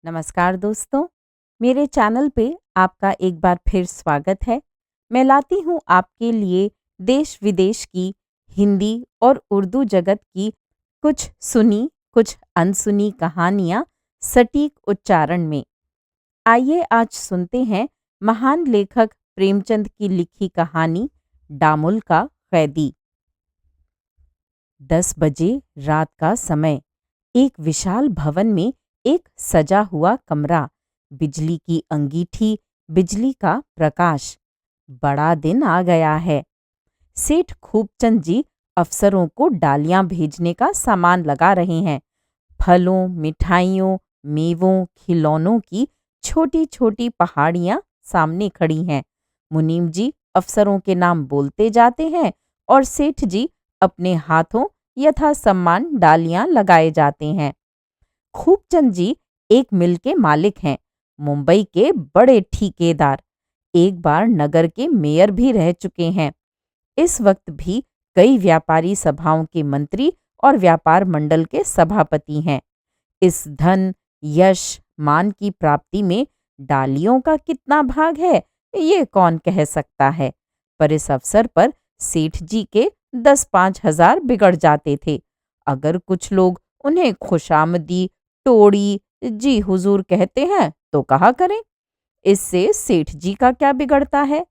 नमस्कार दोस्तों, मेरे चैनल पे आपका एक बार फिर स्वागत है। मैं लाती हूँ आपके लिए देश विदेश की हिंदी और उर्दू जगत की कुछ सुनी कुछ अनसुनी कहानियाँ सटीक उच्चारण में। आइए आज सुनते हैं महान लेखक प्रेमचंद की लिखी कहानी डामुल का कैदी। 10 बजे रात का समय। एक विशाल भवन में एक सजा हुआ कमरा, बिजली की अंगीठी, बिजली का प्रकाश। बड़ा दिन आ गया है। सेठ खूबचंद जी अफसरों को डालियां भेजने का सामान लगा रहे हैं। फलों, मिठाइयों, मेवों, खिलौनों की छोटी छोटी पहाड़ियां सामने खड़ी हैं। मुनीम जी अफसरों के नाम बोलते जाते हैं और सेठ जी अपने हाथों यथा सम्मान डालियां लगाए जाते हैं। खूबचंद जी एक मिल के मालिक हैं, मुंबई के बड़े ठेकेदार, एक बार नगर के मेयर भी रह चुके हैं। इस वक्त भी कई व्यापारी सभाओं के मंत्री और व्यापार मंडल के सभापति हैं। इस धन, यश, मान की प्राप्ति में डालियों का कितना भाग है, ये कौन कह सकता है। पर इस अवसर पर सेठ जी के 10-5 हजार बिगड़ जाते थे। अगर कुछ लोग उन्हें खुशामदी, टोड़ी, जी हुजूर कहते हैं तो कहा करें। इससे सेठ जी का क्या बिगड़ता है।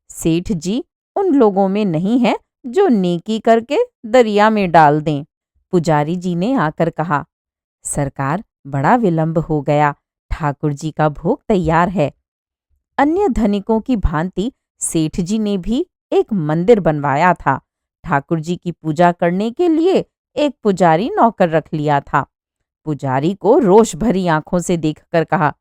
सेठ जी उन लोगों में नहीं है जो नेकी करके दरिया में डाल दें। पुजारी जी ने आकर कहा, सरकार, बड़ा विलंब हो गया, ठाकुर जी का भोग तैयार है। अन्य धनिकों की भांति सेठ जी ने भी एक मंदिर बनवाया था। ठाकुर जी की पूजा करने के लिए एक पुजारी नौकर रख लिया था। पुजारी को रोष भरी आंखों से देखकर कहा,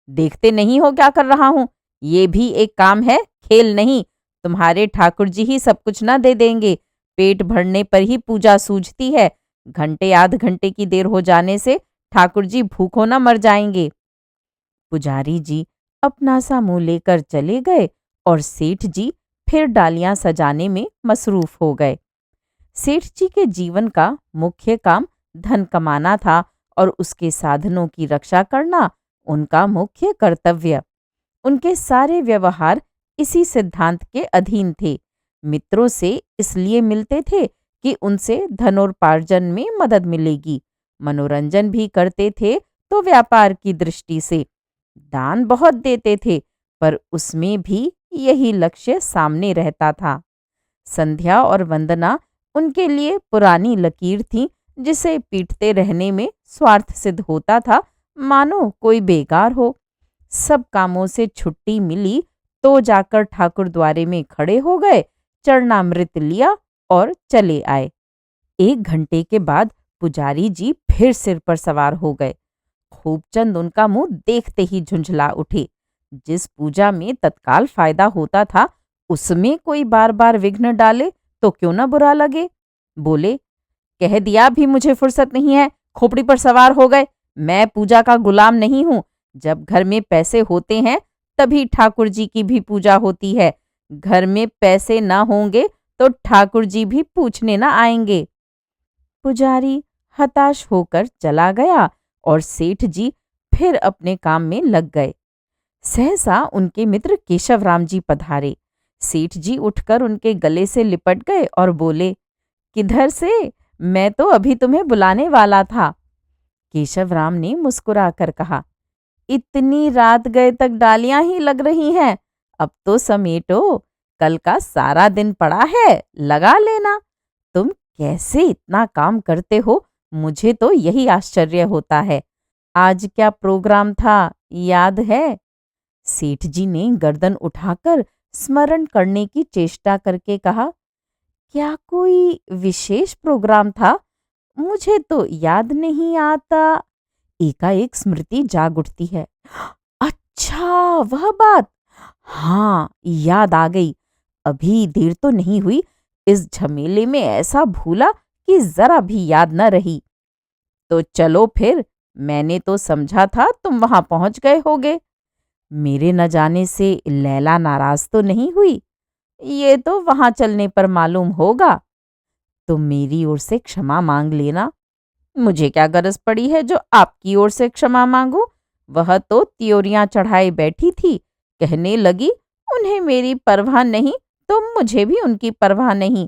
देखते नहीं हो क्या कर रहा हूं? ये भी एक काम है, खेल नहीं। तुम्हारे ठाकुर जी ही सब कुछ ना दे देंगे। पेट भरने पर ही पूजा सूझती है। घंटे आध घंटे की देर हो जाने से ठाकुर जी भूखों ना मर जाएंगे। पुजारी जी अपना सा मुंह लेकर चले गए और सेठ जी फिर डालियां सजाने में मसरूफ हो गए। सेठ जी के जीवन का मुख्य काम धन कमाना था और उसके साधनों की रक्षा करना उनका मुख्य कर्तव्य। उनके सारे व्यवहार इसी सिद्धांत के अधीन थे। मित्रों से इसलिए मिलते थे कि उनसे धनोपार्जन में मदद मिलेगी। मनोरंजन भी करते थे तो व्यापार की दृष्टि से। दान बहुत देते थे, पर उसमें भी यही लक्ष्य सामने रहता था। संध्या और वंदना उनके लिए पुरानी लकीर थी, जिसे पीटते रहने में स्वार्थ सिद्ध होता था, मानो कोई बेकार हो। सब कामों से छुट्टी मिली तो जाकर ठाकुर द्वारे में खड़े हो गए, चरणामृत लिया और चले आए। 1 घंटे के बाद पुजारी जी फिर सिर पर सवार हो गए। खूबचंद उनका मुंह देखते ही झुंझला उठे। जिस पूजा में तत्काल फायदा होता था, उसमें कोई बार बार विघ्न डाले तो क्यों ना बुरा लगे। बोले, कह दिया भी मुझे फुर्सत नहीं है, खोपड़ी पर सवार हो गए। मैं पूजा का गुलाम नहीं हूं। जब घर में पैसे होते हैं तभी ठाकुर जी की भी पूजा होती है। घर में पैसे ना होंगे तो ठाकुर जी भी पूछने ना आएंगे। पुजारी हताश होकर चला गया और सेठ जी फिर अपने काम में लग गए। सहसा उनके मित्र केशवराम जी पधारे। सेठ जी उठकर उनके गले से लिपट गए और बोले, किधर से? मैं तो अभी तुम्हें बुलाने वाला था। केशवराम ने मुस्कुराकर कहा, इतनी रात गए तक डालियां ही लग रही हैं। अब तो समेटो, कल का सारा दिन पड़ा है, लगा लेना। तुम कैसे इतना काम करते हो, मुझे तो यही आश्चर्य होता है। आज क्या प्रोग्राम था, याद है? सेठ जी ने गर्दन उठाकर स्मरण करने की चेष्टा करके कहा, क्या कोई विशेष प्रोग्राम था? मुझे तो याद नहीं आता। एकाएक स्मृति जाग उठती है। अच्छा, वह बात। हाँ, याद आ गई। अभी देर तो नहीं हुई, इस झमेले में ऐसा भूला कि जरा भी याद न रही। तो चलो फिर, मैंने तो समझा था तुम वहां पहुंच गए होगे। मेरे न जाने से लैला नाराज तो नहीं हुई? ये तो वहां चलने पर मालूम होगा। तुम मेरी ओर से क्षमा मांग लेना। मुझे क्या गरज पड़ी है जो आपकी ओर से क्षमा मांगू? वह तो त्योरियां चढ़ाए बैठी थी। कहने लगी, उन्हें मेरी परवाह नहीं तो मुझे भी उनकी परवाह नहीं।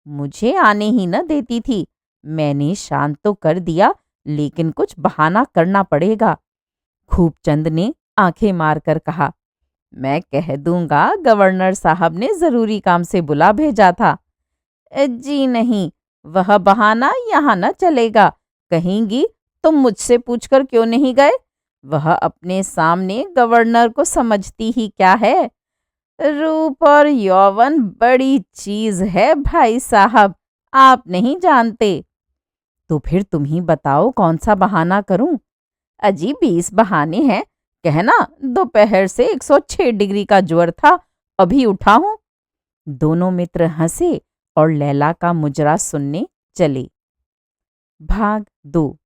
मुझे आने ही न देती थी। मैंने शांत तो कर दिया, लेकिन कुछ बहाना करना पड़ेगा। खूबचंद ने आंखें मारकर कहा, मैं कह दूंगा गवर्नर साहब ने जरूरी काम से बुला भेजा था। जी नहीं, वह बहाना यहाँ न चलेगा। कहेंगी तुम मुझसे पूछकर क्यों नहीं गए। वह अपने सामने गवर्नर को समझती ही क्या है। रूप और यौवन बड़ी चीज है भाई साहब, आप नहीं जानते। तो फिर तुम ही बताओ कौन सा बहाना करूं। अजी 20 बहाने हैं। कहना दोपहर से 106 डिग्री का ज्वर था, अभी उठा हूं। दोनों मित्र हंसे और लैला का मुजरा सुनने चले। भाग 2।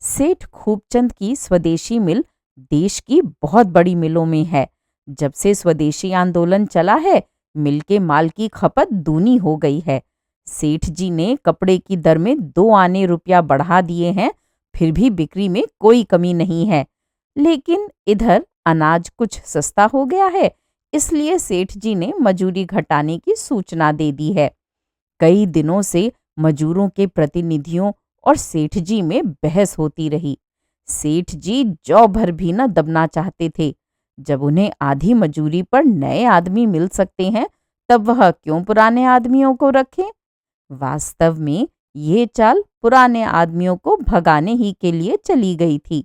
सेठ खूबचंद की स्वदेशी मिल देश की बहुत बड़ी मिलों में है। जब से स्वदेशी आंदोलन चला है, मिल के माल की खपत दूनी हो गई है। सेठ जी ने कपड़े की दर में 2 आने रुपया बढ़ा दिए हैं, फिर भी बिक्री में कोई कमी नहीं है। लेकिन इधर अनाज कुछ सस्ता हो गया है, इसलिए सेठ जी ने मजूरी घटाने की सूचना दे दी है। कई दिनों से मजूरों के प्रतिनिधियों और सेठ जी में बहस होती रही। सेठ जी जौ भर भी न दबना चाहते थे। जब उन्हें आधी मजूरी पर नए आदमी मिल सकते हैं, तब वह क्यों पुराने आदमियों को रखें। वास्तव में ये चाल पुराने आदमियों को भगाने ही के लिए चली गई थी।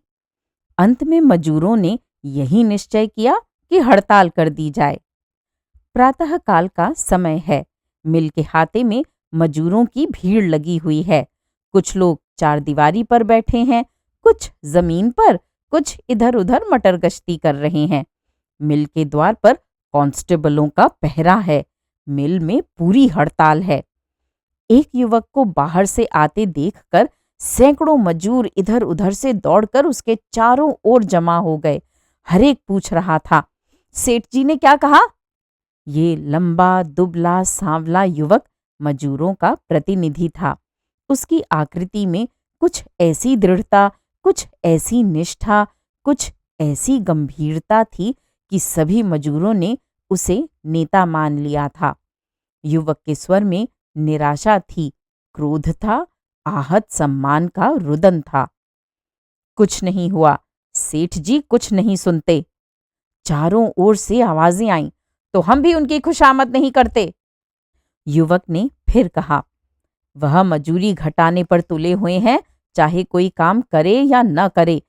अंत में मजूरों ने यही निश्चय किया कि हड़ताल कर दी जाए। प्रातः काल का समय है। मिल के हाथे में मजूरों की भीड़ लगी हुई है। कुछ लोग चारदीवारी पर बैठे हैं, कुछ जमीन पर, कुछ इधर उधर मटर गश्ती कर रहे हैं। मिल के द्वार पर कांस्टेबलों का पहरा है। मिल में पूरी हड़ताल है। एक युवक को बाहर से आते देखकर सैकड़ों मजूर इधर उधर से दौड़कर उसके चारों ओर जमा हो गए। हरेक पूछ रहा था, सेठ जी ने क्या कहा। ये लंबा दुबला सांवला युवक मजूरों का प्रतिनिधि था। उसकी आकृति में कुछ ऐसी दृढ़ता, कुछ ऐसी निष्ठा, कुछ ऐसी गंभीरता थी कि सभी मजूरों ने उसे नेता मान लिया था। युवक के स्वर में निराशा थी, क्रोध था, आहत सम्मान का रुदन था। कुछ नहीं हुआ, सेठ जी कुछ नहीं सुनते। चारों ओर से आवाजें आईं, तो हम भी उनकी खुशामद नहीं करते। युवक ने फिर कहा, वह मजूरी घटाने पर तुले हुए हैं, चाहे कोई काम करे या न करे।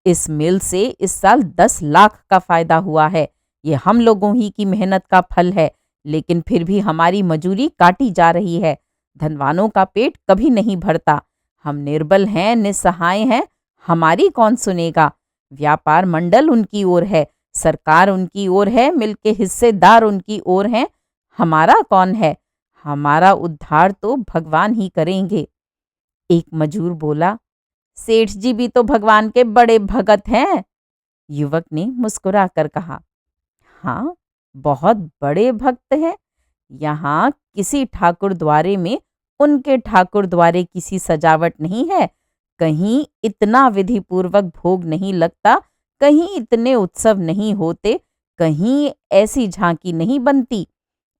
इस मिल से इस साल 10 लाख का फायदा हुआ है। ये हम लोगों ही की मेहनत का फल है, लेकिन फिर भी हमारी मजूरी काटी जा रही है। धनवानों का पेट कभी नहीं भरता। हम निर्बल हैं, निस्सहाय हैं, हमारी कौन सुनेगा। व्यापार मंडल उनकी ओर है, सरकार उनकी ओर है, मिल के हिस्सेदार उनकी ओर हैं। हमारा कौन है। हमारा उद्धार तो भगवान ही करेंगे। एक मजूर बोला, सेठ जी भी तो भगवान के बड़े भगत हैं। युवक ने मुस्कुरा कर कहा, हाँ, बहुत बड़े भक्त हैं। यहाँ किसी ठाकुर द्वारे में उनके ठाकुर द्वारे किसी सजावट नहीं है। कहीं इतना विधि पूर्वक भोग नहीं लगता, कहीं इतने उत्सव नहीं होते, कहीं ऐसी झांकी नहीं बनती।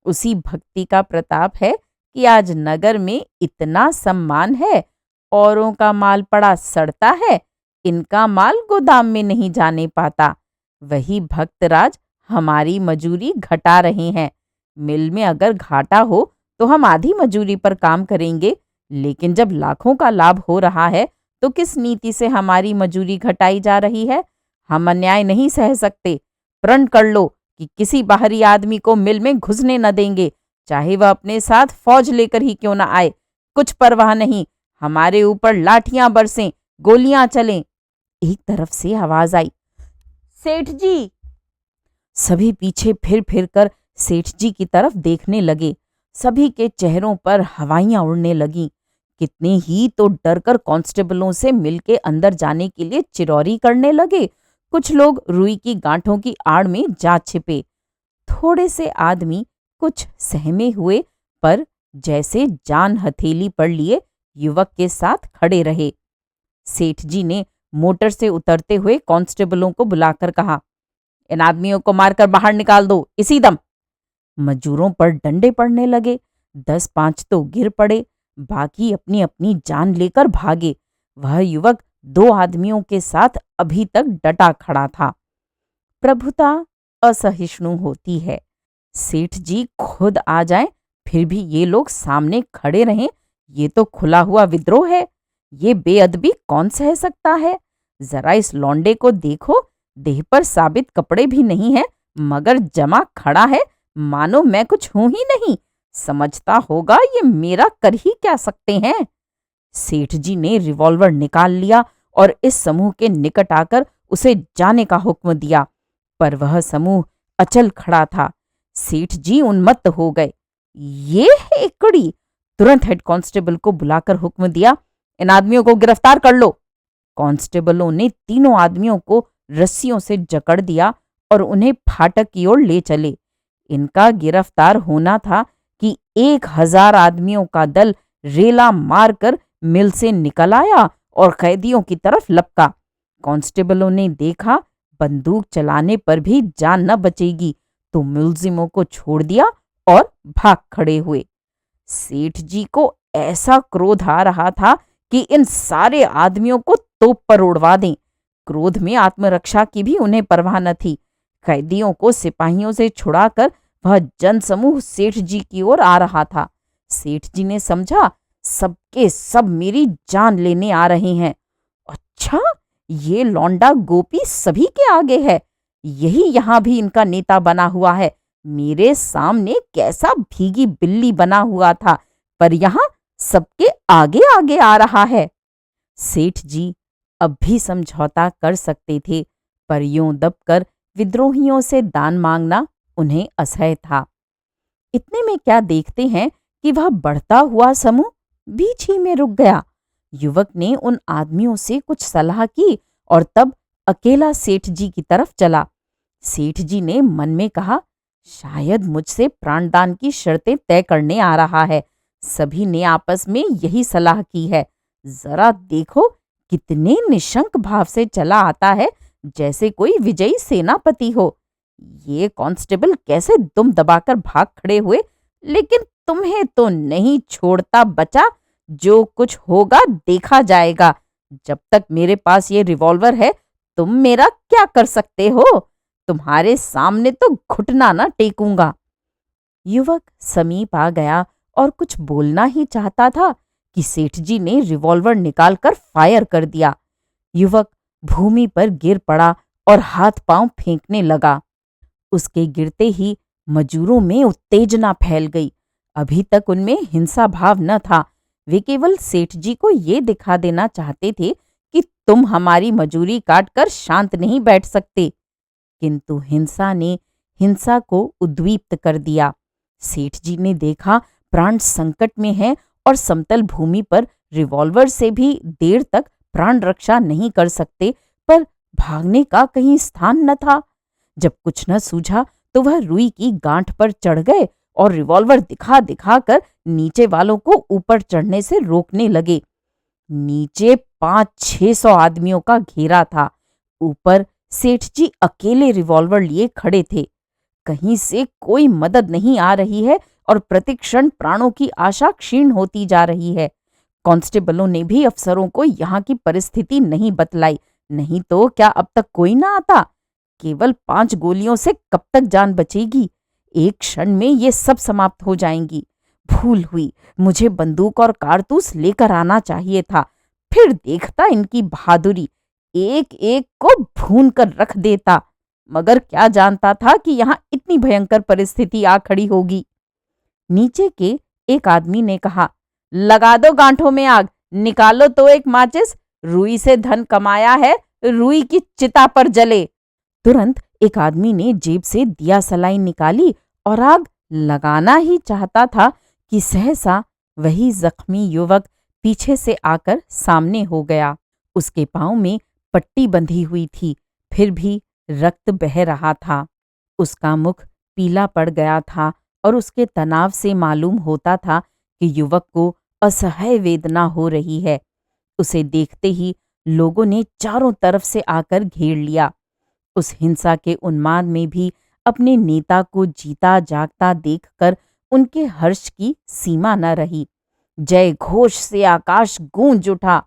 उसी भक्ति का प्रताप है कि आज नगर में इतना सम्मान है। औरों का माल पड़ा सड़ता है, इनका माल गोदाम में नहीं जाने पाता। वही भक्तराज हमारी मजूरी घटा रहे हैं। मिल में अगर घाटा हो तो हम आधी मजूरी पर काम करेंगे, लेकिन जब लाखों का लाभ हो रहा है तो किस नीति से हमारी मजूरी घटाई जा रही है। हम अन्याय नहीं सह सकते। प्रण कर लो कि किसी बाहरी आदमी को मिल में घुसने न देंगे, चाहे वह अपने साथ फौज लेकर ही क्यों न आए। कुछ परवाह नहीं, हमारे ऊपर लाठियां बरसें, गोलियां चलें। एक तरफ से आवाज आई, सेठ जी। सभी पीछे फिर फिर कर सेठ जी की तरफ देखने लगे। सभी के चेहरों पर हवाइयां उड़ने लगीं। कितने ही तो डरकर कांस्टेबलों से मिल के अंदर जाने के लिए चिरौरी करने लगे। कुछ लोग रुई की गांठों की आड़ में जा छिपे। थोड़े से आदमी कुछ सहमे हुए, पर जैसे जान हथेली पर लिए युवक के साथ खड़े रहे। सेठ जी ने मोटर से उतरते हुए कांस्टेबलों को बुलाकर कहा, इन आदमियों को मारकर बाहर निकाल दो इसी दम। मजूरों पर डंडे पड़ने लगे। 10-5 तो गिर पड़े, बाकी अपनी अपनी जान लेकर भागे। वह युवक 2 आदमियों के साथ अभी तक डटा खड़ा था। प्रभुता असहिष्णु होती है। सेठ जी खुद आ जाएं, फिर भी ये लोग सामने खड़े रहें, ये तो खुला हुआ विद्रोह है। ये बेअदबी कौन सह सकता है? जरा इस लौंडे को देखो, देह पर साबित कपड़े भी नहीं है, मगर जमा खड़ा है मानो मैं कुछ हूं ही नहीं। समझता होगा ये मेरा कर ही क्या सकते हैं। सेठ जी ने रिवॉल्वर निकाल लिया और इस समूह के निकट आकर उसे जाने का हुक्म दिया, पर वह समूह अचल खड़ा था। सेठ जी उन्मत्त हो गए। ये हेकड़ी! तुरंत हेड कांस्टेबल को बुलाकर हुक्म दिया, इन आदमियों को गिरफ्तार कर लो। कांस्टेबलों ने तीनों आदमियों को रस्सियों से जकड़ दिया और उन्हें फाटक की ओर ले चले। इनका गिरफ्तार होना था कि 1000 आदमियों का दल रेला मारकर मिल से निकल आया और कैदियों की तरफ लपका। कांस्टेबलों ने देखा बंदूक चलाने पर भी जान न बचेगी, तो मुलजिमों को छोड़ दिया और भाग खड़े हुए। सेठ जी को ऐसा क्रोध आ रहा था कि इन सारे आदमियों को तोप पर उड़वा दें। क्रोध में आत्मरक्षा की भी उन्हें परवाह न थी। कैदियों को सिपाहियों से छुड़ाकर वह जनसमूह सेठ जी की ओर आ रहा था। सेठ जी ने समझा सबके सब मेरी जान लेने आ रहे हैं। अच्छा, ये लौंडा गोपी सभी के आगे है, यही यहां भी इनका नेता बना हुआ है। मेरे सामने कैसा भीगी बिल्ली बना हुआ था, पर यहां सबके आगे आगे आ रहा है। सेठ जी अब भी समझौता कर सकते थे, पर यूं दबकर विद्रोहियों से दान मांगना उन्हें असह्य था। इतने में क्या देखते हैं कि वह बढ़ता हुआ समूह बीच ही में रुक गया। युवक ने उन आदमियों से कुछ सलाह की और तब अकेला सेठ जी की तरफ चला। सेठ जी ने मन में कहा, शायद मुझसे प्राणदान की शर्तें तय करने आ रहा है। सभी ने आपस में यही सलाह की है। जरा देखो कितने निशंक भाव से चला आता है, जैसे कोई विजयी सेनापति हो। ये कांस्टेबल कैसे दुम दबाकर भाग खड़े हुए, लेकिन तुम्हें तो नहीं छोड़ता बचा। जो कुछ होगा देखा जाएगा। जब तक मेरे पास ये रिवॉल्वर है, तुम मेरा क्या कर सकते हो? तुम्हारे सामने तो घुटना न टेकूंगा। युवक समीप आ गया और कुछ बोलना ही चाहता था कि सेठ जी ने रिवॉल्वर निकालकर फायर कर दिया। युवक भूमि पर गिर पड़ा और हाथ पांव फेंकने लगा। उसके गिरते ही मजूरों में उत्तेजना फैल गई। अभी तक उनमें हिंसा भाव न था। वे केवल सेठ जी को ये दिखा देना चाहते थे कि तुम हमारी मजूरी काटकर शांत नहीं बैठ सकते। किंतु हिंसा ने हिंसा को उद्दीप्त कर दिया। सेठ जी ने देखा प्राण संकट में है और समतल भूमि पर रिवॉल्वर से भी देर तक प्राण रक्षा नहीं कर सकते, पर भागने का कहीं स्थान न था। जब कुछ न सूझा तो वह रुई की गांठ पर चढ़ गए और रिवॉल्वर दिखा दिखा कर नीचे वालों को ऊपर चढ़ने से रोकने लगे। नीचे 500-600 आदमियों का घेरा था। ऊपर सेठ जी अकेले रिवॉल्वर लिए खड़े थे। कहीं से कोई मदद नहीं आ रही है और प्रतिक्षण प्राणों की आशा क्षीण होती जा रही है। कांस्टेबलों ने भी अफसरों को यहाँ की परिस्थिति नहीं बतलाई, नहीं तो क्या अब तक कोई ना आता? केवल 5 गोलियों से कब तक जान बचेगी? एक क्षण में ये सब समाप्त हो जाएंगी। भूल हुई, मुझे बंदूक और कारतूस लेकर आना चाहिए था। फिर देखता इनकी बहादुरी, एक एक को भून कर रख देता। मगर क्या जानता था कि यहाँ इतनी भयंकर परिस्थिति आ खड़ी होगी। नीचे के एक आदमी ने कहा, लगा दो गांठों में आग, निकालो तो एक माचिस। रुई से धन कमाया है, रुई की चिता पर जले। तुरंत एक आदमी ने जेब से दिया सलाई निकाली और आग लगाना ही चाहता था कि सहसा वही जख्मी युवक पीछे से आकर सामने हो गया। उसके पांव में पट्टी बंधी हुई थी, फिर भी रक्त बह रहा था। उसका मुख पीला पड़ गया था और उसके तनाव से मालूम होता था कि युवक को असह्य वेदना हो रही है। उसे देखते ही लोगों ने चारों तरफ से आकर घेर लिया। उस हिंसा के उन्माद में भी अपने नेता को जीता जागता देखकर उनके हर्ष की सीमा न रही। जय घोष से आकाश गूंज उठा।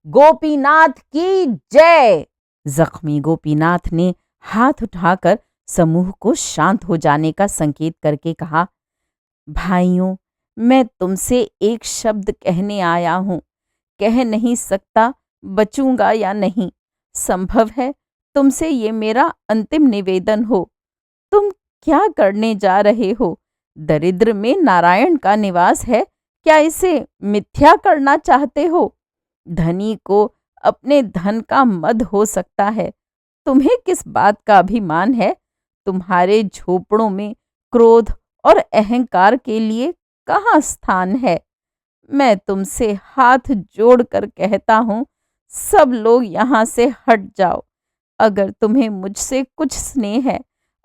गोपीनाथ की जय! जख्मी गोपीनाथ ने हाथ उठाकर समूह को शांत हो जाने का संकेत करके कहा, भाइयों, मैं तुमसे एक शब्द कहने आया हूं। कह नहीं सकता बचूंगा या नहीं। संभव है तुमसे ये मेरा अंतिम निवेदन हो। तुम क्या करने जा रहे हो? दरिद्र में नारायण का निवास है, क्या इसे मिथ्या करना चाहते हो? धनी को अपने धन का मद हो सकता है, तुम्हें किस बात का अभिमान है? तुम्हारे झोपड़ों में क्रोध और अहंकार के लिए कहाँ स्थान है? मैं तुमसे हाथ जोड़कर कहता हूँ, सब लोग यहाँ से हट जाओ। अगर तुम्हें मुझसे कुछ स्नेह है,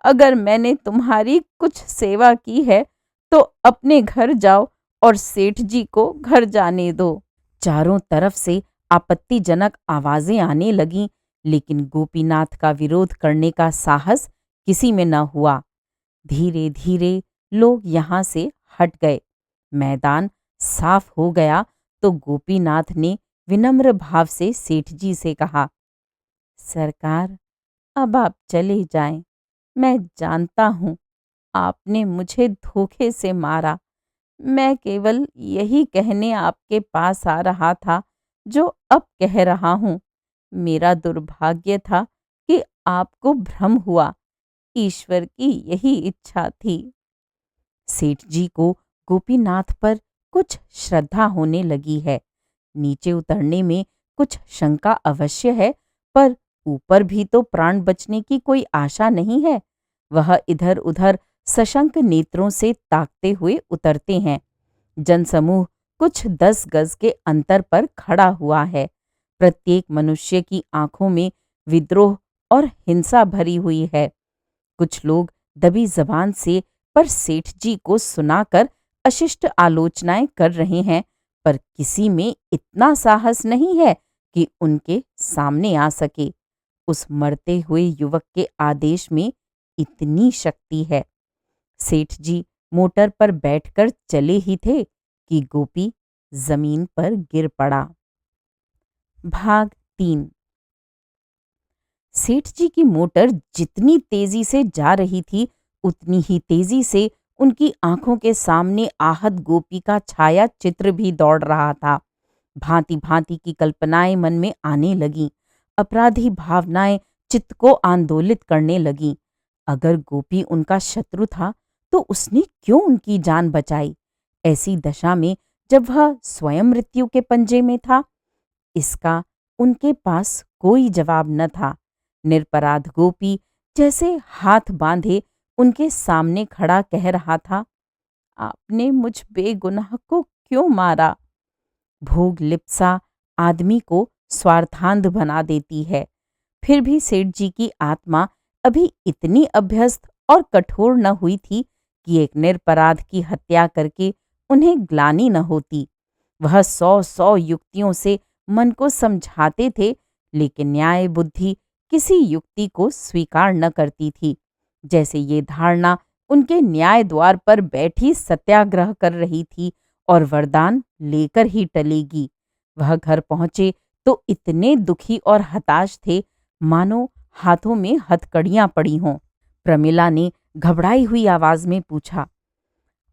अगर मैंने तुम्हारी कुछ सेवा की है, तो अपने घर जाओ और सेठ जी को घर जाने दो। चारों तरफ से आपत्तिजनक आवाजें आने लगीं, लेकिन गोपीनाथ का विरोध करने का साहस किसी में न हुआ। धीरे धीरे लोग यहाँ से हट गए। मैदान साफ हो गया तो गोपीनाथ ने विनम्र भाव से सेठ जी से कहा, सरकार, अब आप चले जाएं। मैं जानता हूं आपने मुझे धोखे से मारा। मैं केवल यही कहने आपके पास आ रहा था जो अब कह रहा हूं। मेरा दुर्भाग्य था कि आपको भ्रम हुआ। ईश्वर की यही इच्छा थी। सेठ जी को गोपीनाथ पर कुछ श्रद्धा होने लगी है। नीचे उतरने में कुछ शंका अवश्य है, पर ऊपर भी तो प्राण बचने की कोई आशा नहीं है। वह इधर उधर सशंक नेत्रों से ताकते हुए उतरते हैं। जनसमूह कुछ 10 गज के अंतर पर खड़ा हुआ है। प्रत्येक मनुष्य की आंखों में विद्रोह और हिंसा भरी हुई है। कुछ लोग दबी जबान से पर सेठ जी को सुनाकर अशिष्ट आलोचनाएं कर रहे हैं, पर किसी में इतना साहस नहीं है कि उनके सामने आ सके। उस मरते हुए युवक के आदेश में इतनी शक्ति है। सेठ जी मोटर पर बैठकर चले ही थे कि गोपी जमीन पर गिर पड़ा। भाग 3। सेठ जी की मोटर जितनी तेजी से जा रही थी, उतनी ही तेजी से उनकी आंखों के सामने आहत गोपी का छाया चित्र भी दौड़ रहा था। भांति भांति की कल्पनाएं मन में आने लगीं। अपराधी भावनाएं चित्त को आंदोलित करने लगीं। अगर गोपी उनका शत्रु था तो उसने क्यों उनकी जान बचाई? ऐसी दशा में जब वह स्वयं मृत्यु के पंजे में था। इसका उनके पास कोई जवाब न था। निरपराध गोपी जैसे हाथ बांधे उनके सामने खड़ा कह रहा था, आपने मुझ बेगुनाह को क्यों मारा? भोग लिप्सा आदमी को स्वार्थांध बना देती है। फिर भी सेठ जी की आत्मा अभी इतनी अभ्यस्त और कठोर न हुई थी कि एक निरपराध की हत्या करके उन्हें ग्लानि न होती। वह 100 युक्तियों से मन को समझाते थे, लेकिन न्याय बुद्धि किसी युक्ति को स्वीकार न करती थी। जैसे ये धारणा उनके न्याय द्वार पर बैठी सत्याग्रह कर रही थी और वरदान लेकर ही टलेगी। वह घर पहुंचे तो इतने दुखी और हताश थे मानो हाथों में हथकड़ियां पड़ी हों। प्रमिला ने घबराई हुई आवाज में पूछा,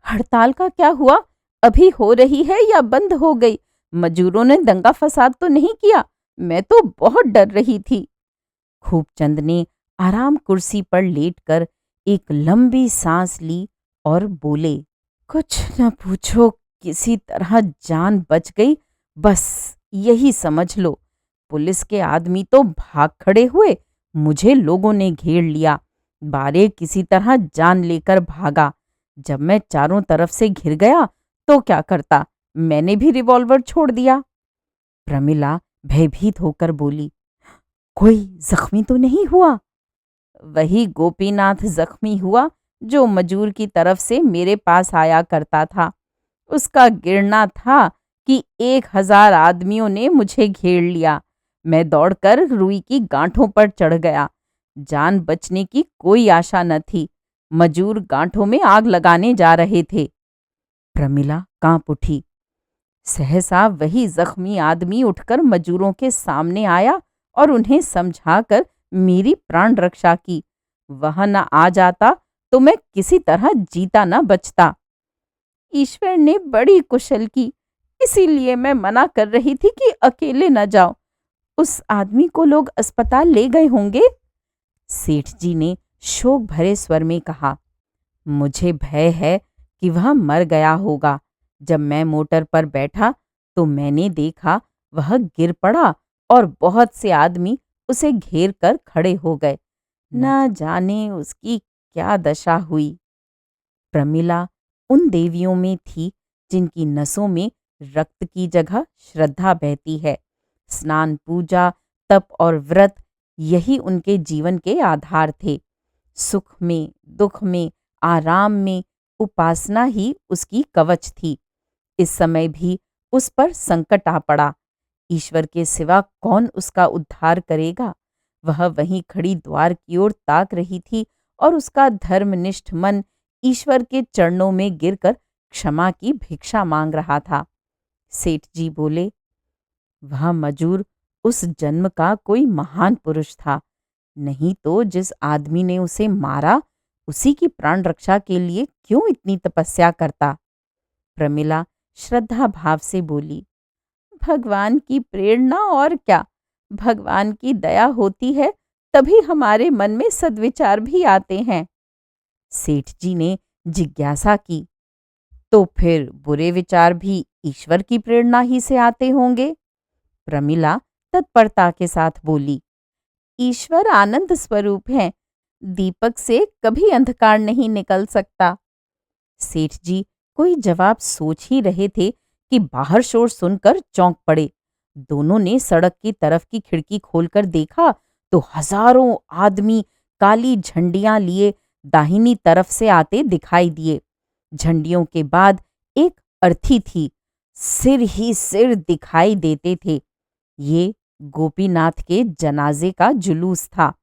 हड़ताल का क्या हुआ? अभी हो रही है या बंद हो गई? मजूरों ने दंगा फसाद तो नहीं किया? मैं तो बहुत डर रही थी। खूबचंद ने आराम कुर्सी पर लेटकर एक लंबी सांस ली और बोले, कुछ न पूछो, किसी तरह जान बच गई, बस यही समझ लो। पुलिस के आदमी तो भाग खड़े हुए, मुझे लोगों ने घेर लिया। बारे किसी तरह जान लेकर भागा। जब मैं चारों तरफ से घिर गया तो क्या करता? मैंने भी रिवॉल्वर छोड़ दिया। प्रमिला भयभीत होकर बोली, कोई जख्मी तो नहीं हुआ? वही गोपीनाथ जख्मी हुआ जो मजूर की तरफ से मेरे पास आया करता था। उसका गिरना था कि 1000 आदमियों ने मुझे घेर लिया। मैं दौड़कर रुई की गांठों पर चढ़ गया। जान बचने की कोई आशा न थी। मजूर गांठों में आग लगाने जा रहे थे। प्रमिला कांप उठी। सहसा वही जख्मी आदमी उठकर मजूरों के सामने आया और उन्हें समझाकर मेरी प्राण रक्षा की। वह न आ जाता तो मैं किसी तरह जीता न बचता। ईश्वर ने बड़ी कुशल की, इसीलिए मैं मना कर रही थी कि अकेले न जाओ। उस आदमी को लोग अस्पताल ले गए होंगे। सेठ जी ने शोक भरे स्वर में कहा। मुझे भय है कि वह मर गया होगा। जब मैं मोटर पर बैठा तो मैंने देखा वह गिर पड़ा और बहुत से आदमी उसे घेर कर खड़े हो गए। न जाने उसकी क्या दशा हुई। प्रमिला उन देवियों में थी जिनकी नसों में रक्त की जगह श्रद्धा बहती है। स्नान, पूजा, तप और व्रत यही उनके जीवन के आधार थे। सुख में, दुख में, आराम में उपासना ही उसकी कवच थी। इस समय भी उस पर संकट आ पड़ा। ईश्वर के सिवा कौन उसका उद्धार करेगा। वह वहीं खड़ी द्वार की ओर ताक रही थी और उसका धर्मनिष्ठ मन ईश्वर के चरणों में गिरकर क्षमा की भिक्षा मांग रहा था। सेठ जी बोले, वह मजूर उस जन्म का कोई महान पुरुष था। नहीं तो जिस आदमी ने उसे मारा उसी की प्राण रक्षा के लिए क्यों इतनी तपस्या करता। प्रमिला श्रद्धा भाव से बोली, भगवान की प्रेरणा और क्या। भगवान की दया होती है तभी हमारे मन में सद्विचार भी आते हैं। सेठ जी ने जिज्ञासा की, तो फिर बुरे विचार भी ईश्वर की प्रेरणा ही से आते होंगे। प्रमिला तत्परता के साथ बोली, ईश्वर आनंद स्वरूप है। दीपक से कभी अंधकार नहीं निकल सकता। सेठ जी कोई जवाब सोच ही रहे थे कि बाहर शोर सुनकर चौंक पड़े। दोनों ने सड़क की तरफ की खिड़की खोलकर देखा तो हजारों आदमी काली झंडियां लिए दाहिनी तरफ से आते दिखाई दिए। झंडियों के बाद एक अर्थी थी। सिर ही सिर दिखाई देते थे। ये गोपीनाथ के जनाजे का जुलूस था।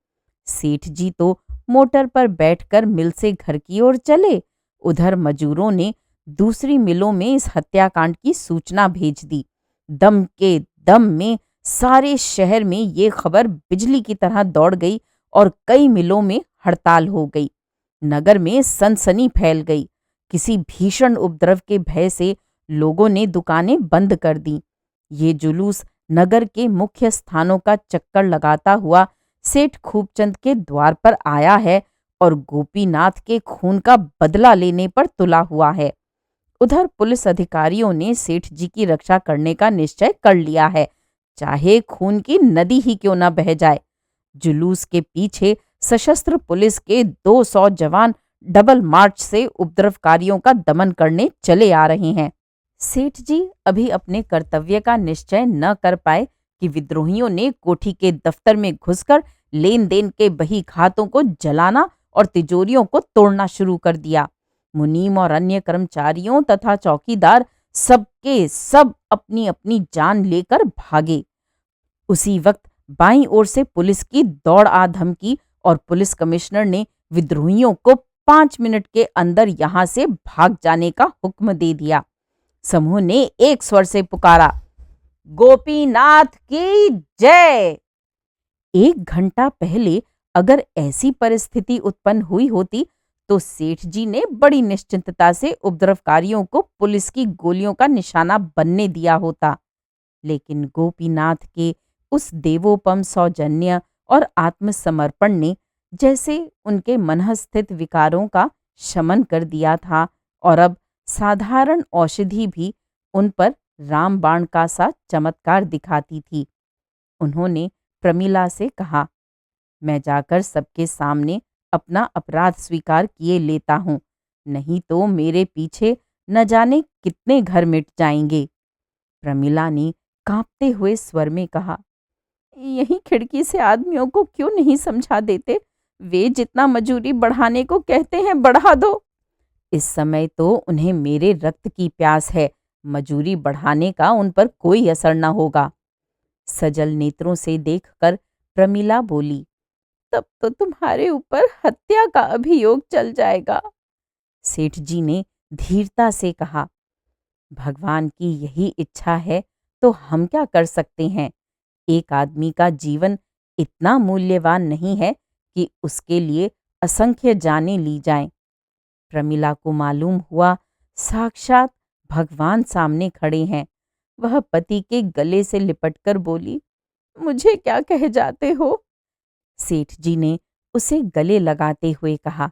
सेठ जी तो मोटर पर बैठकर मिल से घर की ओर चले। उधर मजूरों ने दूसरी मिलों में इस हत्याकांड की सूचना भेज दी। दम के दम में सारे शहर में ये खबर बिजली की तरह दौड़ गई और कई मिलों में हड़ताल हो गई। नगर में सनसनी फैल गई। किसी भीषण उपद्रव के भय से लोगों ने दुकानें बंद कर दी। ये जुलूस नगर के मुख्य स्थानों का चक्कर लगाता हुआ सेठ खूबचंद के द्वार पर आया है और गोपीनाथ के खून का बदला लेने पर तुला हुआ है। उधर पुलिस अधिकारियों ने सेठ जी की रक्षा करने का निश्चय कर लिया है, चाहे खून की नदी ही क्यों न बह जाए। जुलूस के पीछे सशस्त्र पुलिस के 200 जवान डबल मार्च से उपद्रवकारियों का दमन करने चले आ रहे हैं। सेठ जी अभी अपने कर्तव्य का निश्चय न कर पाए कि विद्रोहियों ने कोठी के दफ्तर में घुसकर लेन देन के बही खातों को जलाना और तिजोरियों को तोड़ना शुरू कर दिया। मुनीम और अन्य कर्मचारियों तथा चौकीदार सबके सब अपनी अपनी जान लेकर भागे। उसी वक्त बाईं ओर से पुलिस की दौड़ आ धमकी और पुलिस कमिश्नर ने विद्रोहियों को 5 मिनट के अंदर यहां से भाग जाने का हुक्म दे दिया। समूह ने एक स्वर से पुकारा, गोपीनाथ की जय। 1 घंटा पहले अगर ऐसी परिस्थिति उत्पन्न हुई होती तो सेठ जी ने बड़ी निश्चिंतता से उपद्रवकारियों को पुलिस की गोलियों का निशाना बनने दिया होता। लेकिन गोपीनाथ के उस देवोपम सौजन्य और आत्मसमर्पण ने जैसे उनके मनःस्थित विकारों का शमन कर दिया था और अब साधारण औषधि भी उन पर रामबाण का सा चमत्कार दिखाती थी। उन्होंने प्रमिला से कहा, मैं जाकर सबके सामने अपना अपराध स्वीकार किए लेता हूं, नहीं तो मेरे पीछे न जाने कितने घर मिट जाएंगे। प्रमिला ने कांपते हुए स्वर में कहा, यही खिड़की से आदमियों को क्यों नहीं समझा देते। वे जितना मजूरी बढ़ाने को कहते हैं बढ़ा दो। इस समय तो उन्हें मेरे रक्त की प्यास है। मजूरी बढ़ाने का उन पर कोई असर न होगा। सजल नेत्रों से देखकर प्रमिला बोली, तब तो तुम्हारे ऊपर हत्या का अभियोग चल जाएगा। सेठ जी ने धीरता से कहा, भगवान की यही इच्छा है तो हम क्या कर सकते हैं। एक आदमी का जीवन इतना मूल्यवान नहीं है कि उसके लिए असंख्य जानें ली जाएं। प्रमिला को मालूम हुआ साक्षात भगवान सामने खड़े हैं। वह पति के गले से लिपटकर बोली, मुझे क्या कह जाते हो। सेठ जी ने उसे गले लगाते हुए कहा,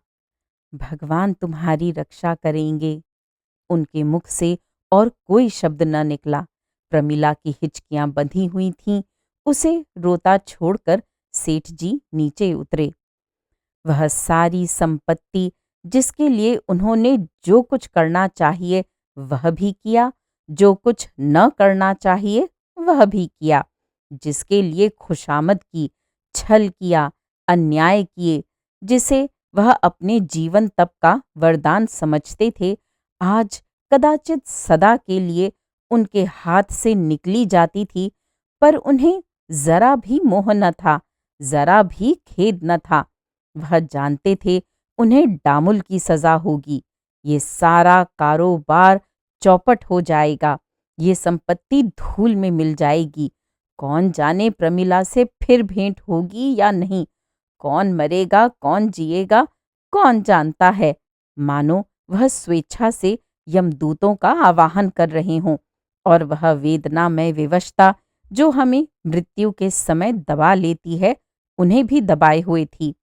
भगवान तुम्हारी रक्षा करेंगे। उनके मुख से और कोई शब्द न निकला। प्रमिला की हिचकियां बंधी हुई थीं। उसे रोता छोड़कर सेठ जी नीचे उतरे। वह सारी संपत्ति जिसके लिए उन्होंने जो कुछ करना चाहिए वह भी किया, जो कुछ न करना चाहिए वह भी किया, जिसके लिए खुशामद की, छल किया, अन्याय किए, जिसे वह अपने जीवन तप का वरदान समझते थे, आज कदाचित सदा के लिए उनके हाथ से निकली जाती थी। पर उन्हें जरा भी मोह न था, जरा भी खेद न था। वह जानते थे उन्हें डामुल की सजा होगी। ये सारा कारोबार चौपट हो जाएगा। ये संपत्ति धूल में मिल जाएगी। कौन जाने प्रमिला से फिर भेंट होगी या नहीं। कौन मरेगा कौन जिएगा कौन जानता है। मानो वह स्वेच्छा से यमदूतों का आवाहन कर रहे हों और वह वेदनामय विवशता जो हमें मृत्यु के समय दबा लेती है उन्हें भी दबाए हुए थी।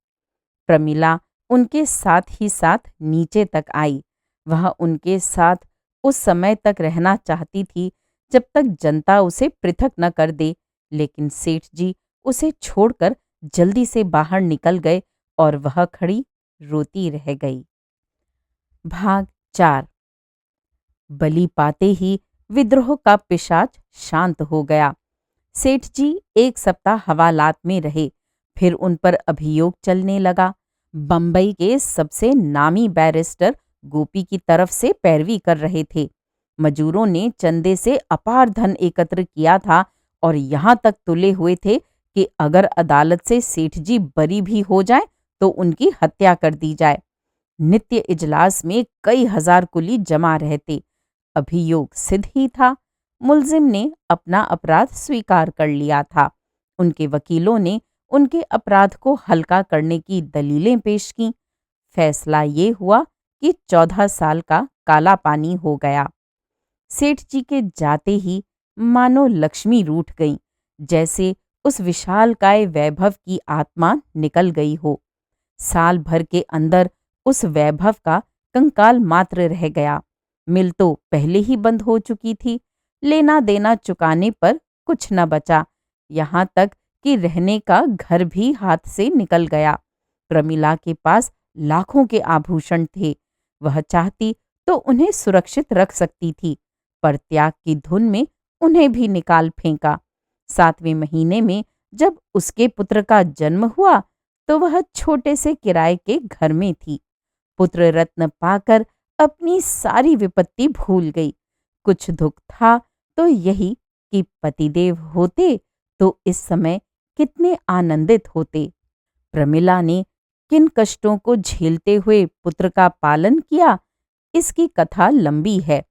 प्रमिला उनके साथ ही साथ नीचे तक आई। वह उनके साथ उस समय तक रहना चाहती थी जब तक जनता उसे पृथक न कर दे, लेकिन सेठ जी उसे छोड़कर जल्दी से बाहर निकल गए और वह खड़ी रोती रह गई। भाग 4। बलि पाते ही विद्रोह का पिशाच शांत हो गया। सेठ जी एक सप्ताह हवालात में रहे। फिर उन पर अभियोग चलने लगा। बंबई के सबसे नामी बैरिस्टर गोपी की तरफ से पैरवी कर रहे थे। मजूरों ने चंदे से अपार धन एकत्र किया था और यहाँ तक तुले हुए थे कि अगर अदालत से सेठ जी बरी भी हो जाए तो उनकी हत्या कर दी जाए। नित्य इजलास में कई हजार कुली जमा रहते। अभियोग सिद्ध ही था। मुलजिम ने अपना अपराध स्वीकार कर लिया था। उनके वकीलों ने उनके अपराध को हल्का करने की दलीलें पेश की। फैसला ये हुआ कि 14 साल का काला पानी हो गया। सेठ जी के जाते ही मानो लक्ष्मी रूठ गई, जैसे उस विशालकाय वैभव की आत्मा निकल गई हो। साल भर के अंदर उस वैभव का कंकाल मात्र रह गया। मिल तो पहले ही बंद हो चुकी थी। लेना देना चुकाने पर कुछ न बचा। यहाँ तक कि रहने का घर भी हाथ से निकल गया। प्रमिला के पास लाखों के आभूषण थे। वह चाहती तो उन्हें सुरक्षित रख सकती थी, पर त्याग की धुन में उन्हें भी निकाल फेंका। 7वें महीने में जब उसके पुत्र का जन्म हुआ तो वह छोटे से किराए के घर में थी। पुत्र रत्न पाकर अपनी सारी विपत्ति भूल गई। कुछ दुख था तो यही कि पतिदेव होते तो इस समय कितने आनंदित होते। प्रमिला ने किन कष्टों को झेलते हुए पुत्र का पालन किया, इसकी कथा लंबी है।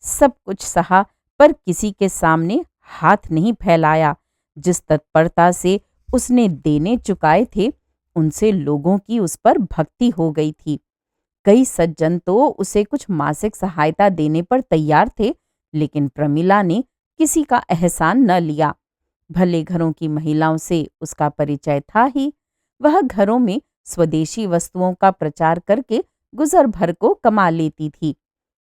सब कुछ सहा पर किसी के सामने हाथ नहीं फैलाया। जिस तत्परता से उसने देने चुकाए थे उनसे लोगों की उस पर भक्ति हो गई थी। कई सज्जन तो उसे कुछ मासिक सहायता देने पर तैयार थे, लेकिन प्रमिला ने किसी का एहसान न लिया। भले घरों की महिलाओं से उसका परिचय था ही। वह घरों में स्वदेशी वस्तुओं का प्रचार करके गुजर भर को कमा लेती थी।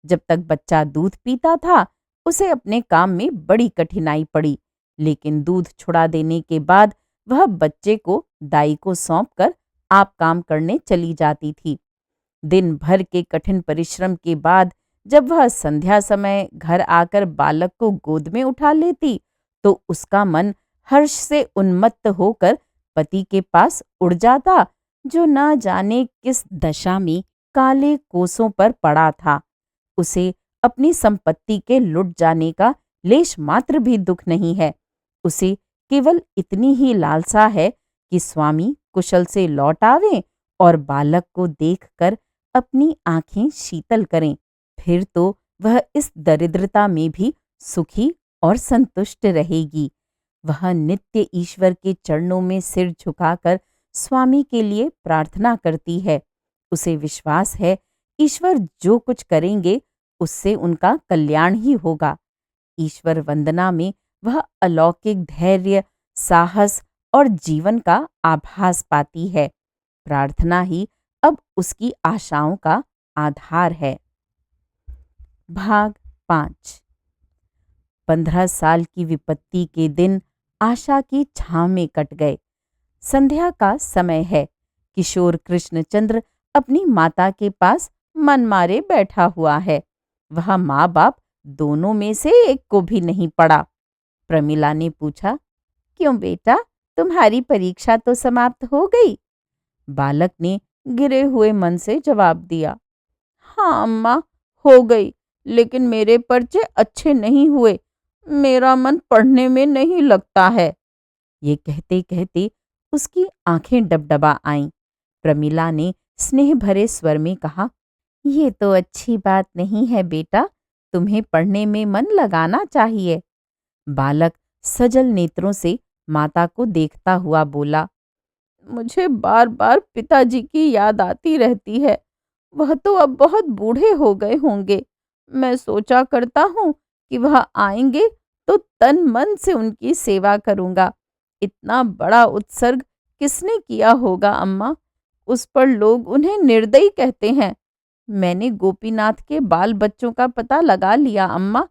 जब तक बच्चा दूध पीता था उसे अपने काम में बड़ी कठिनाई पड़ी, लेकिन दूध छुड़ा देने के बाद वह बच्चे को दाई को सौंपकर आप काम करने चली जाती थी। दिन भर के कठिन परिश्रम के बाद जब वह संध्या समय घर आकर बालक को गोद में उठा लेती तो उसका मन हर्ष से उन्मत्त होकर पति के पास उड़ जाता, जो न जाने किस दशा में काले कोसों पर पड़ा था। उसे अपनी संपत्ति के लुट जाने का लेश मात्र भी दुख नहीं है। उसे केवल इतनी ही लालसा है कि स्वामी कुशल से लौट आवें और बालक को देखकर अपनी आंखें शीतल करें। फिर तो वह इस दरिद्रता में भी सुखी और संतुष्ट रहेगी। वह नित्य ईश्वर के चरणों में सिर झुकाकर स्वामी के लिए प्रार्थना करती है। उसे विश्वास है ईश्वर जो कुछ करेंगे उससे उनका कल्याण ही होगा। ईश्वर वंदना में वह अलौकिक धैर्य, साहस और जीवन का आभास पाती है। प्रार्थना ही अब उसकी आशाओं का आधार है। भाग 5। 15 साल की विपत्ति के दिन आशा की छांव में कट गए। संध्या का समय है। किशोर कृष्णचंद्र अपनी माता के पास मनमारे बैठा हुआ है। वह माँ बाप दोनों में से एक को भी नहीं पड़ा। प्रमिला ने पूछा, क्यों बेटा, तुम्हारी परीक्षा तो समाप्त हो गई? बालक ने गिरे हुए मन से जवाब दिया, हाँ अम्मा, हो गई, लेकिन मेरे पर्चे अच्छे नहीं हुए। मेरा मन पढ़ने में नहीं लगता है। ये कहते कहते उसकी आंखें डबडबा आईं। प्रमिला ने स्नेह भरे स्वर में कहा, ये तो अच्छी बात नहीं है बेटा, तुम्हें पढ़ने में मन लगाना चाहिए। बालक सजल नेत्रों से माता को देखता हुआ बोला, मुझे बार बार पिताजी की याद आती रहती है। वह तो अब बहुत बूढ़े हो गए होंगे। मैं सोचा करता हूँ कि वह आएंगे तो तन मन से उनकी सेवा करूँगा। इतना बड़ा उत्सर्ग किसने किया होगा अम्मा? उस पर लोग उन्हें निर्दयी कहते हैं। मैंने गोपीनाथ के बाल बच्चों का पता लगा लिया अम्मा।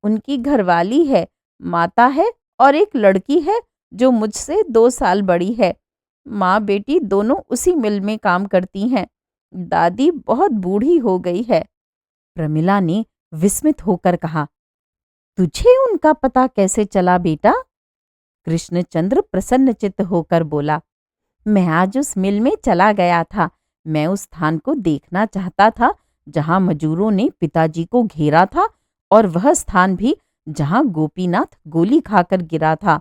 उनकी घरवाली है, माता है और एक लड़की है जो मुझसे 2 साल बड़ी है। माँ बेटी दोनों उसी मिल में काम करती हैं। दादी बहुत बूढ़ी हो गई है। प्रमिला ने विस्मित होकर कहा, तुझे उनका पता कैसे चला बेटा? कृष्णचंद्र प्रसन्नचित्त होकर बोला, मैं आज उस मिल में चला गया था। मैं उस स्थान को देखना चाहता था जहां मजूरों ने पिताजी को घेरा था, और वह स्थान भी जहां गोपीनाथ गोली खाकर गिरा था।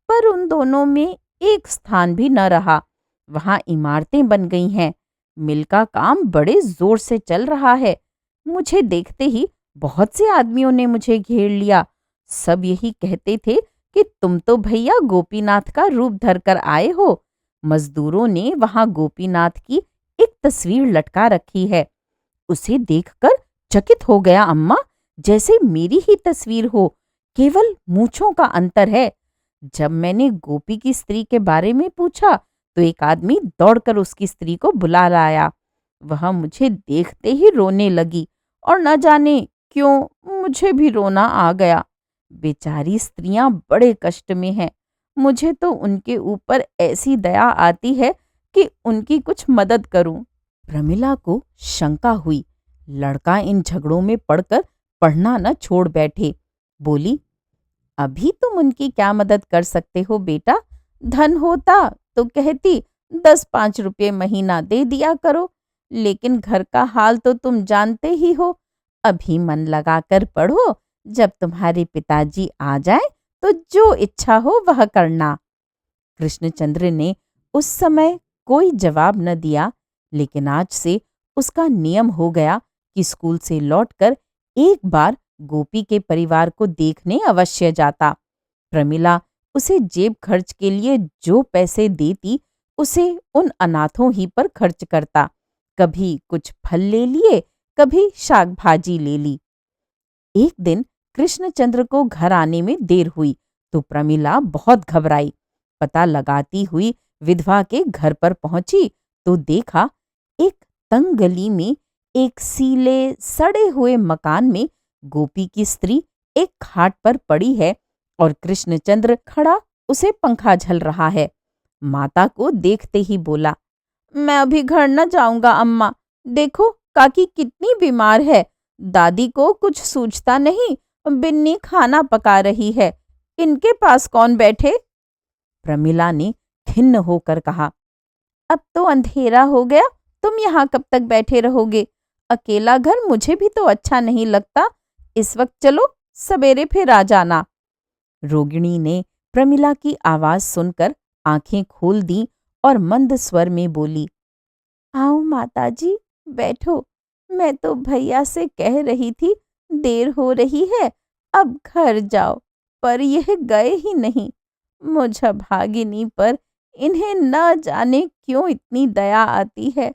पर उन दोनों में एक स्थान भी न रहा। वहां इमारतें बन गई हैं। मिल का काम बड़े जोर से चल रहा है। मुझे देखते ही बहुत से आदमियों ने मुझे घेर लिया। सब यही कहते थे कि तुम तो भैया गोपीनाथ का रूप धरकर आए हो। मजदूरों ने वहां गोपीनाथ की एक तस्वीर लटका रखी है। उसे देखकर चकित हो गया अम्मा, जैसे मेरी ही तस्वीर हो, केवल मूंछों का अंतर है। जब मैंने गोपी की स्त्री के बारे में पूछा तो एक आदमी दौड़कर उसकी स्त्री को बुला लाया। वह मुझे देखते ही रोने लगी और न जाने क्यों मुझे भी रोना आ गया। बेचारी स्त्रियां बड़े कष्ट में हैं। मुझे तो उनके ऊपर ऐसी दया आती है कि उनकी कुछ मदद करूं। प्रमिला को शंका हुई, लड़का इन झगड़ों में पड़कर पढ़ना न छोड़ बैठे। बोली, अभी तुम उनकी क्या मदद कर सकते हो बेटा? धन होता तो कहती 10-5 रुपये महीना दे दिया करो, लेकिन घर का हाल तो तुम जानते ही हो। अभी मन लगाकर पढ़ो, जब तुम्हारे पिताजी आ जाएं तो जो इच्छा हो वह करना। कृष्णचंद्र ने उस समय कोई जवाब न दिया, लेकिन आज से उसका नियम हो गया कि स्कूल से लौटकर एक बार गोपी के परिवार को देखने अवश्य जाता। प्रमिला उसे जेब खर्च के लिए जो पैसे देती उसे उन अनाथों ही पर खर्च करता। कभी कुछ फल ले लिए, कभी शाक भाजी ले ली। एक दिन कृष्णचंद्र को घर आने में देर हुई तो प्रमिला बहुत घबराई। पता लगाती हुई विधवा के घर पर पहुंची तो देखा एक तंग गली में एक सीले सड़े हुए मकान में गोपी की स्त्री एक खाट पर पड़ी है और कृष्णचंद्र खड़ा उसे पंखा झल रहा है। माता को देखते ही बोला, मैं अभी घर न जाऊंगा अम्मा। देखो काकी कितनी बीमार है। दादी को कुछ सूझता नहीं, बिन्नी खाना पका रही है। इनके पास कौन बैठे? प्रमिला ने खिन्न होकर कहा, अब तो अंधेरा हो गया, तुम यहाँ कब तक बैठे रहोगे? अकेला घर मुझे भी तो अच्छा नहीं लगता। इस वक्त चलो, सवेरे फिर आ जाना। रोगिणी ने प्रमिला की आवाज सुनकर आंखें खोल दी और मंद स्वर में बोली, आओ माताजी, बैठो। मैं तो भैया से कह रही थी देर हो रही है, अब घर जाओ, पर यह गए ही नहीं। मुझ भागिनी पर इन्हें न जाने क्यों इतनी दया आती है।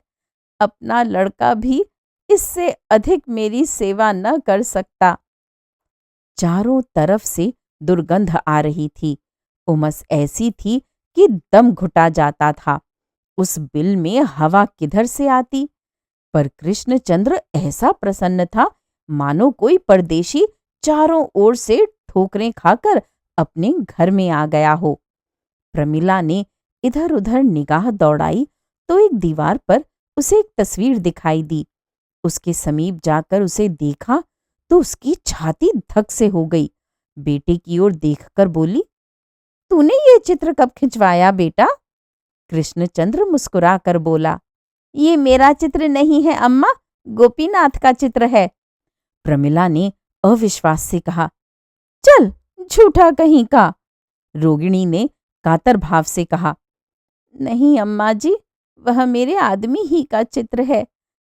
अपना लड़का भी इससे अधिक मेरी सेवा न कर सकता। चारों तरफ से दुर्गंध आ रही थी। उमस ऐसी थी कि दम घुटा जाता था। उस बिल में हवा किधर से आती? पर कृष्णचंद्र ऐसा प्रसन्न था मानो कोई परदेशी चारों ओर से ठोकरें खाकर अपने घर में आ गया हो। प्रमिला ने इधर उधर निगाह दौड़ाई तो एक दीवार पर उसे एक तस्वीर दिखाई दी। उसके समीप जाकर उसे देखा तो उसकी छाती धक से हो गई। बेटे की ओर देखकर बोली, तूने ये चित्र कब खिंचवाया बेटा? कृष्णचंद्र मुस्कुराकर बोला, ये मेरा चित्र नहीं है अम्मा, गोपीनाथ का चित्र है। प्रमिला ने अविश्वास से कहा, चल झूठा कहीं का। रोगिणी ने कातर भाव से कहा, नहीं अम्मा जी, वह मेरे आदमी ही का चित्र है।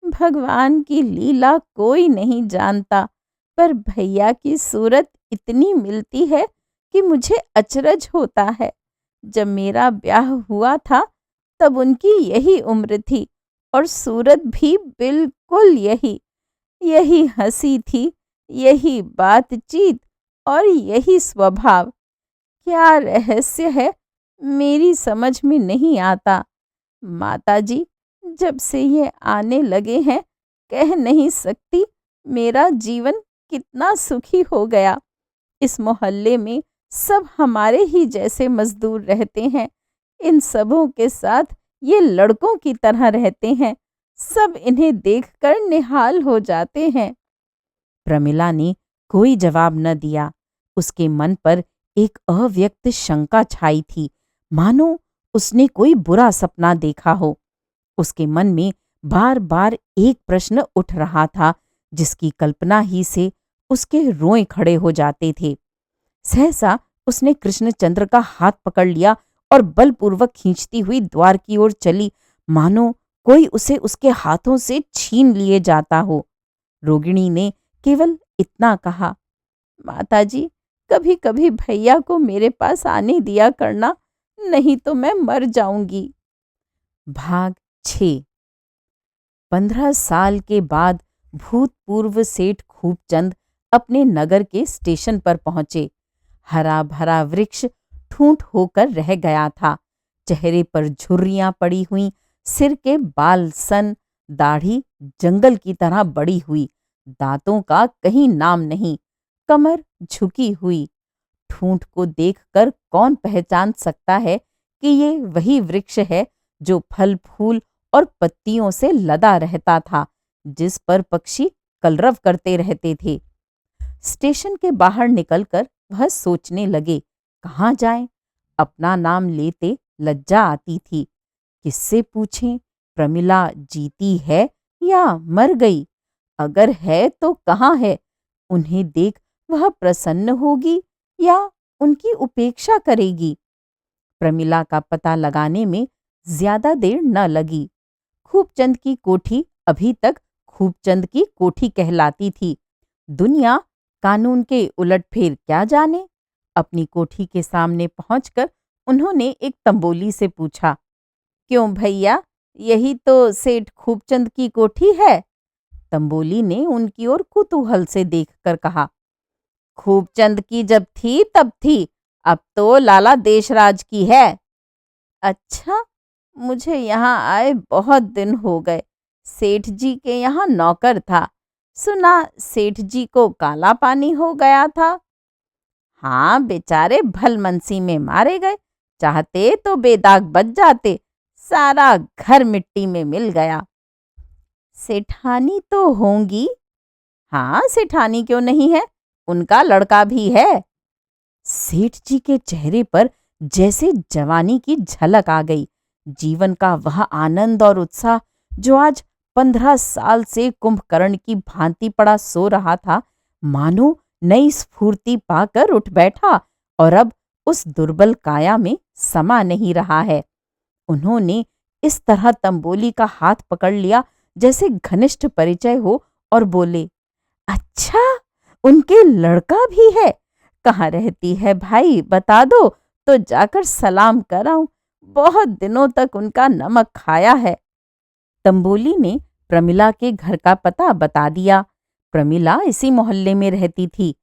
भगवान की लीला कोई नहीं जानता, पर भैया की सूरत इतनी मिलती है कि मुझे अचरज होता है। जब मेरा ब्याह हुआ था तब उनकी यही उम्र थी और सूरत भी बिल्कुल यही। यही हंसी थी, यही बातचीत और यही स्वभाव। क्या रहस्य है मेरी समझ में नहीं आता। माताजी, जब से ये आने लगे हैं कह नहीं सकती मेरा जीवन कितना सुखी हो गया। इस मोहल्ले में सब हमारे ही जैसे मजदूर रहते हैं। इन सबों के साथ ये लड़कों की तरह रहते हैं। सब इन्हें देखकर निहाल हो जाते हैं। प्रमिला ने कोई जवाब न दिया। उसके मन पर एक अव्यक्त शंका छाई थी, मानो उसने कोई बुरा सपना देखा हो। उसके मन में बार बार एक प्रश्न उठ रहा था जिसकी कल्पना ही से उसके रोए खड़े हो जाते थे। सहसा उसने कृष्णचंद्र का हाथ पकड़ लिया और बलपूर्वक खींचती हुई द्वार की ओर चली, मानो कोई उसे उसके हाथों से छीन लिए जाता हो। रोगिणी ने केवल इतना कहा, माताजी, कभी कभी भैया को मेरे पास आने दिया करना, नहीं तो मैं मर जाऊंगी। भाग 6। 15 साल के बाद भूतपूर्व सेठ खूबचंद अपने नगर के स्टेशन पर पहुंचे। हरा भरा वृक्ष ठूंठ होकर रह गया था। चेहरे पर झुर्रियां पड़ी हुई, सिर के बाल सन, दाढ़ी जंगल की तरह बड़ी हुई, दांतों का कहीं नाम नहीं, कमर झुकी हुई। ठूंठ को देखकर कौन पहचान सकता है कि ये वही वृक्ष है जो फल फूल और पत्तियों से लदा रहता था, जिस पर पक्षी कलरव करते रहते थे। स्टेशन के बाहर निकलकर वह सोचने लगे, कहाँ जाएं? अपना नाम लेते लज्जा आती थी। किससे पूछें, प्रमिला जीती है या मर गई? अगर है तो कहाँ है? उन्हें देख वह प्रसन्न होगी या उनकी उपेक्षा करेगी? प्रमिला का पता लगाने में ज्यादा देर न लगी। खूबचंद की कोठी अभी तक खूबचंद की कोठी कहलाती थी। दुनिया कानून के उलटफेर क्या जाने। अपनी कोठी के सामने पहुंचकर उन्होंने एक तंबोली से पूछा, क्यों भैया, यही तो सेठ खूबचंद की कोठी है? तंबोली ने उनकी ओर कुतूहल से देखकर कहा, खूबचंद की जब थी तब थी, अब तो लाला देशराज की है। अच्छा, मुझे यहाँ आए बहुत दिन हो गए। सेठ जी के यहाँ नौकर था, सुना सेठ जी को काला पानी हो गया था। हाँ, बेचारे भलमनसी में मारे गए, चाहते तो बेदाग बच जाते, सारा घर मिट्टी में मिल गया। सेठानी तो होंगी? हाँ, सेठानी क्यों नहीं है, उनका लड़का भी है। सेठ जी के चेहरे पर जैसे जवानी की झलक आ गई। जीवन का वह आनंद और उत्साह जो आज 15 साल से कुंभकर्ण की भांति पड़ा सो रहा था, मानो नई स्फूर्ति पाकर उठ बैठा और अब उस दुर्बल काया में समा नहीं रहा है। उन्होंने इस तरह तंबोली का हाथ पकड़ लिया जैसे घनिष्ठ परिचय हो और बोले, अच्छा, उनके लड़का भी है? कहाँ रहती है भाई, बता दो तो जाकर सलाम कर आऊं। बहुत दिनों तक उनका नमक खाया है। तंबोली ने प्रमिला के घर का पता बता दिया। प्रमिला इसी मोहल्ले में रहती थी।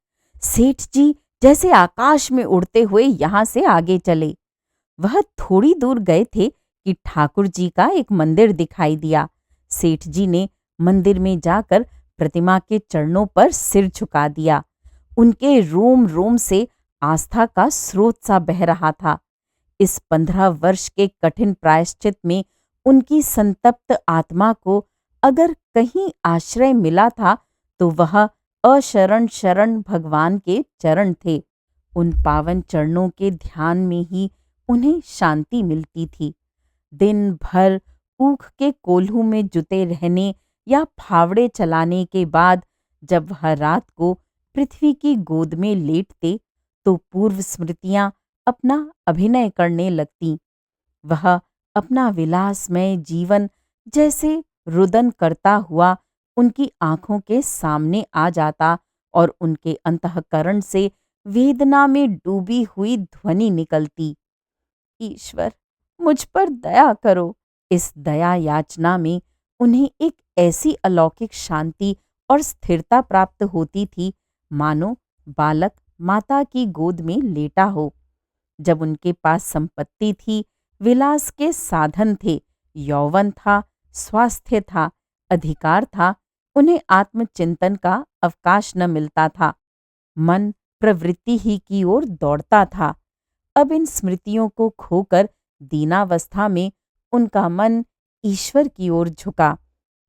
सेठ जी जैसे आकाश में उड़ते हुए यहाँ से आगे चले। वह थोड़ी दूर गए थे कि ठाकुर जी का एक मंदिर दिखाई दिया। सेठ जी ने मंदिर में जाकर प्रतिमा के चरणों पर सिर झुका दिया। उनके रोम रोम से आस्था का स्रोत सा बह रहा था। इस 15 वर्ष के कठिन प्रायश्चित में उनकी संतप्त आत्मा को अगर कहीं आश्रय मिला था तो वह अशरण शरण भगवान के चरण थे। उन पावन चरणों के ध्यान में ही उन्हें शांति मिलती थी। दिन भर ऊख के कोल्हू में जुटे रहने या फावड़े चलाने के बाद जब वह रात को पृथ्वी की गोद में लेटते तो पूर्व स्मृतियां अपना अभिनय करने लगती। वह अपना विलासमय जीवन जैसे रुदन करता हुआ उनकी आंखों के सामने आ जाता और उनके अंतःकरण से वेदना में डूबी हुई ध्वनि निकलती, ईश्वर, मुझ पर दया करो। इस दया याचना में उन्हें एक ऐसी अलौकिक शांति और स्थिरता प्राप्त होती थी मानो बालक माता की गोद में लेटा हो। जब उनके पास संपत्ति थी, विलास के साधन थे, यौवन था, स्वास्थ्य था, अधिकार था, उन्हें आत्मचिंतन का अवकाश न मिलता था। मन प्रवृत्ति ही की ओर दौड़ता था। अब इन स्मृतियों को खोकर दीनावस्था में उनका मन ईश्वर की ओर झुका।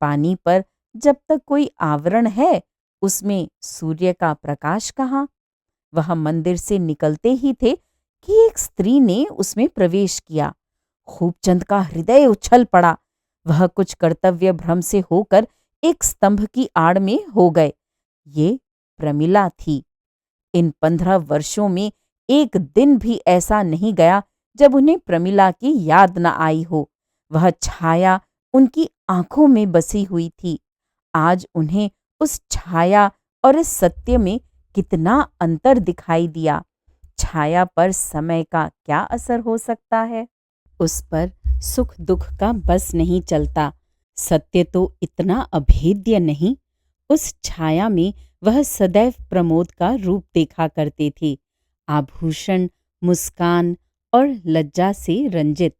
पानी पर जब तक कोई आवरण है, उसमें सूर्य का प्रकाश कहाँ? वह मंदिर से निकलते ही थे कि एक स्त्री ने उसमें प्रवेश किया। खूबचंद का हृदय उछल पड़ा। वह कुछ कर्तव्य भ्रम से होकर एक स्तंभ की आड़ में हो गए। ये प्रमिला थी। इन 15 वर्षों में एक दिन भी ऐसा नहीं गया जब उन्हें प्रमिला की याद न आई हो। वह छाया उनकी आंखों में बसी हुई थी। आज उन्हें उस छाया और इस सत्य में कितना अंतर दिखाई दिया। छाया पर समय का क्या असर हो सकता है? उस पर सुख दुख का बस नहीं चलता। सत्य तो इतना अभेद्य नहीं। उस छाया में वह सदैव प्रमोद का रूप देखा करते थे, आभूषण, मुस्कान और लज्जा से रंजित।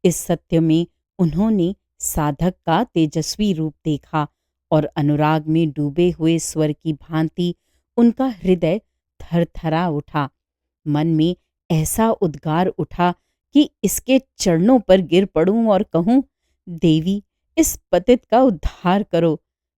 इस सत्य में उन्होंने साधक का तेजस्वी रूप देखा और अनुराग में डूबे हुए स्वर की भांति उनका हृदय थरथरा उठा। मन में ऐसा उद्गार उठा कि इसके चरणों पर गिर पड़ूं और कहूं, देवी, इस पतित का उद्धार करो।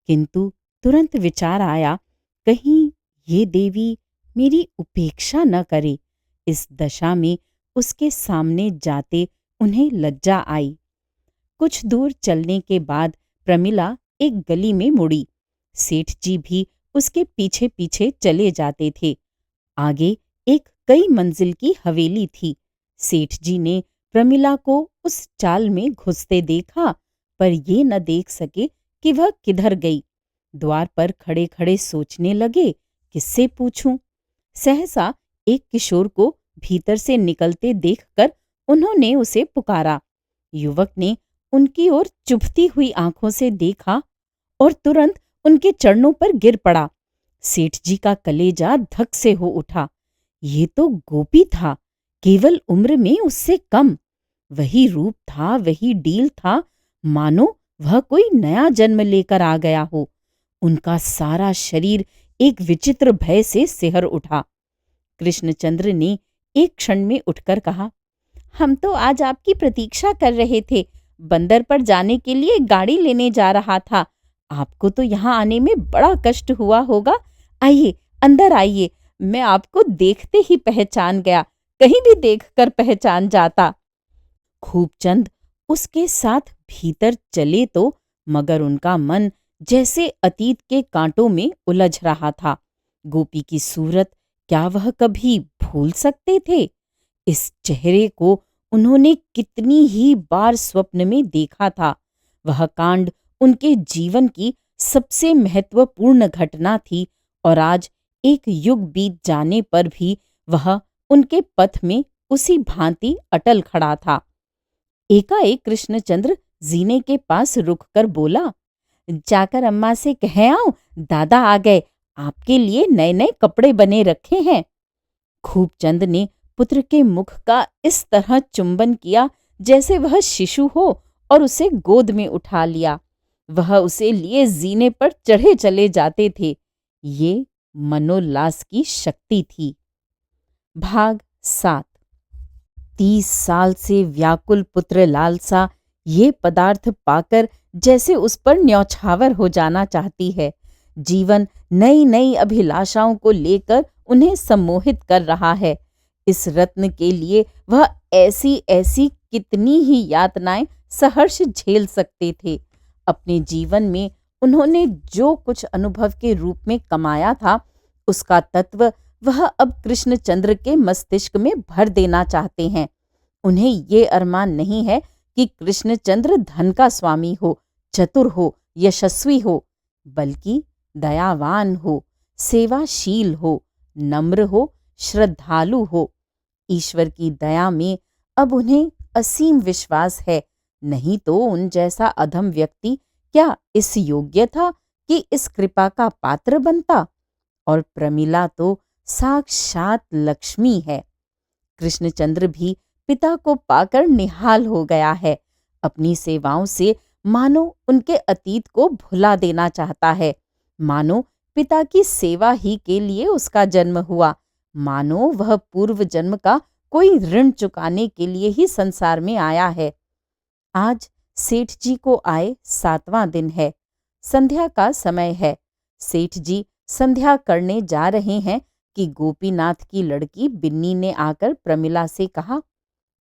किंतु तुरंत विचार आया, कहीं ये देवी मेरी उपेक्षा न करे। इस दशा में उसके सामने जाते उन्हें लज्जा आई। कुछ दूर चलने के बाद प्रमिला एक गली में मुड़ी। सेठ जी भी उसके पीछे पीछे चले जाते थे। आगे एक कई मंजिल की हवेली थी। सेठ जी ने प्रमिला को उस चाल में घुसते देखा, पर ये न देख सके कि वह किधर गई। द्वार पर खड़े खड़े सोचने लगे, किससे पूछूं? सहसा एक किशोर को भीतर से निकलते देखकर उन्होंने उसे पुकारा। युवक ने उनकी ओर चुभती हुई आंखों से देखा और तुरंत उनके चरणों पर गिर पड़ा। सेठ जी का कलेजा धक से हो उठा। ये तो गोपी था, केवल उम्र में उससे कम। वही रूप था, वही डील था, मानो वह कोई नया जन्म लेकर आ गया हो। उनका सारा शरीर एक विचित्र भय से सिहर उठा। कृष्णचंद्र ने एक क्षण में उठकर कहा, हम तो आज आपकी प्रतीक्षा कर रहे थे। बंदर पर जाने के लिए गाड़ी लेने जा रहा था। आपको तो यहाँ आने में बड़ा कष्ट हुआ होगा। आइए, अंदर आइए। मैं आपको देखते ही पहचान गया, कहीं भी देखकर पहचान जाता। खूबचंद उसके साथ भीतर चले तो मगर उनका मन जैसे अतीत के कांटों में उलझ रहा था। गोपी की सूरत क्या वह कभी भूल सकते थे? इस चेहरे को उन्होंने कितनी ही बार स्वप्न में देखा था। वह कांड उनके जीवन की सबसे महत्वपूर्ण घटना थी और आज एक युग बीत जाने पर भी वह उनके पथ में उसी भांति अटल खड़ा था। एकाएक कृष्णचंद्र जीने के पास रुककर बोला, जाकर अम्मा से कह आओ, दादा आ गए, आपके लिए नए नए कपड़े बने रखे हैं। खूबचंद ने पुत्र के मुख का इस तरह चुंबन किया जैसे वह शिशु हो और उसे गोद में उठा लिया। वह उसे लिए जीने पर चढ़े चले जाते थे। ये मनोल्लास की शक्ति थी। भाग 7। 30 साल से व्याकुल पुत्र लालसा ये पदार्थ पाकर जैसे उस पर न्यौछावर हो जाना चाहती है। जीवन नई नई अभिलाषाओं को लेकर उन्हें सम्मोहित कर रहा है। इस रत्न के लिए वह ऐसी ऐसी कितनी ही यातनाएं सहर्ष झेल सकते थे। अपने जीवन में उन्होंने जो कुछ अनुभव के रूप में कमाया था, उसका तत्व वह अब कृष्णचंद्र के मस्तिष्क में भर देना चाहते हैं। उन्हें ये अरमान नहीं है कि कृष्णचंद्र धन का स्वामी हो, चतुर हो, यशस्वी हो, बल्कि दयावान हो, सेवाशील हो, नम्र हो, श्रद्धालु हो। ईश्वर की दया में अब उन्हें असीम विश्वास है। नहीं तो उन जैसा अधम व्यक्ति क्या इस योग्य था कि इस कृपा का पात्र बनता? और प्रमिला तो साक्षात लक्ष्मी है। कृष्णचंद्र भी पिता को पाकर निहाल हो गया है। अपनी सेवाओं से मानो उनके अतीत को भुला देना चाहता है। मानो पिता की सेवा ही के लिए उसका जन्म हुआ। मानो वह पूर्व जन्म का कोई ऋण चुकाने के लिए ही संसार में आया है। आज सेठ जी को आए 7वां दिन है। संध्या का समय है। सेठ जी संध्या करने जा रहे हैं कि गोपीनाथ की लड़की बिन्नी ने आकर प्रमिला से कहा,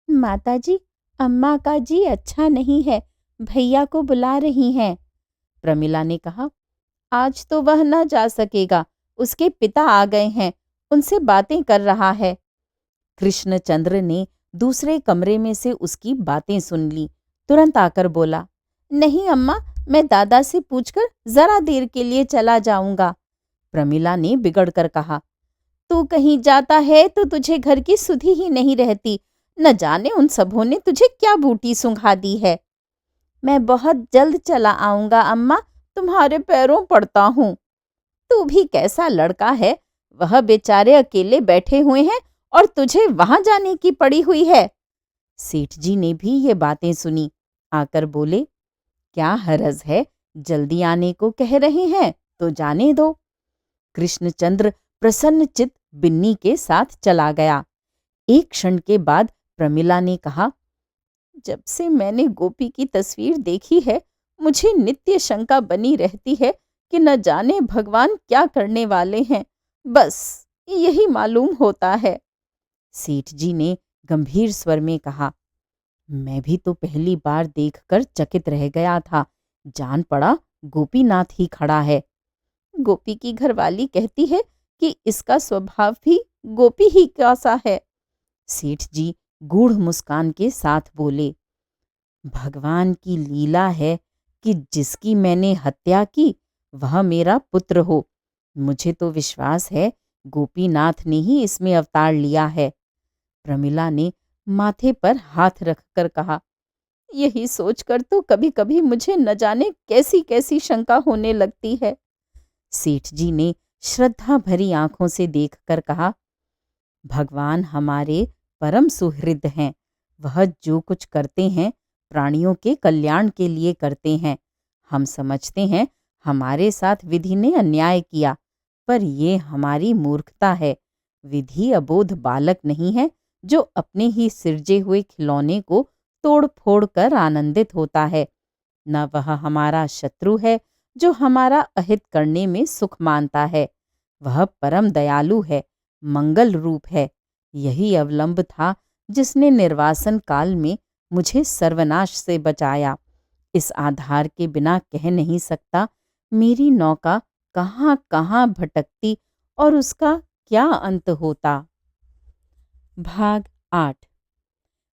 माताजी, अम्मा का जी अच्छा नहीं है, भैया को बुला रही हैं। प्रमिला ने कहा, आज तो वह न जा सकेगा, उसके पिता आ गए हैं, उनसे बातें कर रहा है। कृष्णचंद्र ने दूसरे कमरे में से उसकी बातें सुन ली। तुरंत आकर बोला, नहीं अम्मा, मैं दादा से पूछकर जरा देर के लिए चला जाऊंगा। प्रमिला ने बिगड़कर कहा, तू कहीं जाता है तो तुझे घर की सुधि ही नहीं रहती। न जाने उन सबों ने तुझे क्या बूटी सुंघा दी है। मैं बहुत जल्द चला आऊंगा अम्मा, तुम्हारे पैरों पड़ता हूँ। तू भी कैसा लड़का है, वह बेचारे अकेले बैठे हुए हैं और तुझे वहां जाने की पड़ी हुई है। सेठ जी ने भी ये बातें सुनी। आकर बोले, क्या हरज है, जल्दी आने को कह रहे हैं तो जाने दो। कृष्णचंद्र प्रसन्नचित्त बिन्नी के साथ चला गया। एक क्षण के बाद प्रमिला ने कहा, जब से मैंने गोपी की तस्वीर देखी है, मुझे नित्य शंका बनी रहती है कि न जाने भगवान क्या करने वाले हैं। बस यही मालूम होता है। सेठ जी ने गंभीर स्वर में कहा, मैं भी तो पहली बार देखकर चकित रह गया था। जान पड़ा गोपीनाथ ही खड़ा है। गोपी की घरवाली कहती है कि इसका स्वभाव भी गोपी ही का सा है। सेठ जी गूढ़ मुस्कान के साथ बोले, भगवान की लीला है कि जिसकी मैंने हत्या की वह मेरा पुत्र हो। मुझे तो विश्वास है गोपीनाथ ने ही इसमें अवतार लिया है। प्रमिला ने माथे पर हाथ रखकर कहा, यही सोचकर तो कभी कभी मुझे न जाने कैसी कैसी शंका होने लगती है। सेठ जी ने श्रद्धा भरी आंखों से देखकर कहा, भगवान हमारे परम सुहृद हैं। वह जो कुछ करते हैं प्राणियों के कल्याण के लिए करते हैं। हम समझते हैं हमारे साथ विधि ने अन्याय किया, पर ये हमारी मूर्खता है। विधि अबोध बालक नहीं है जो अपने ही सिरजे हुए खिलौने को तोड़ फोड़ कर आनंदित होता है। न वह हमारा शत्रु है जो हमारा अहित करने में सुख मानता है। वह परम दयालु है, मंगल रूप है। यही अवलंब था जिसने निर्वासन काल में मुझे सर्वनाश से बचाया। इस आधार के बिना कह नहीं सकता मेरी नौका कहाँ कहाँ भटकती और उसका क्या अंत होता। भाग 8।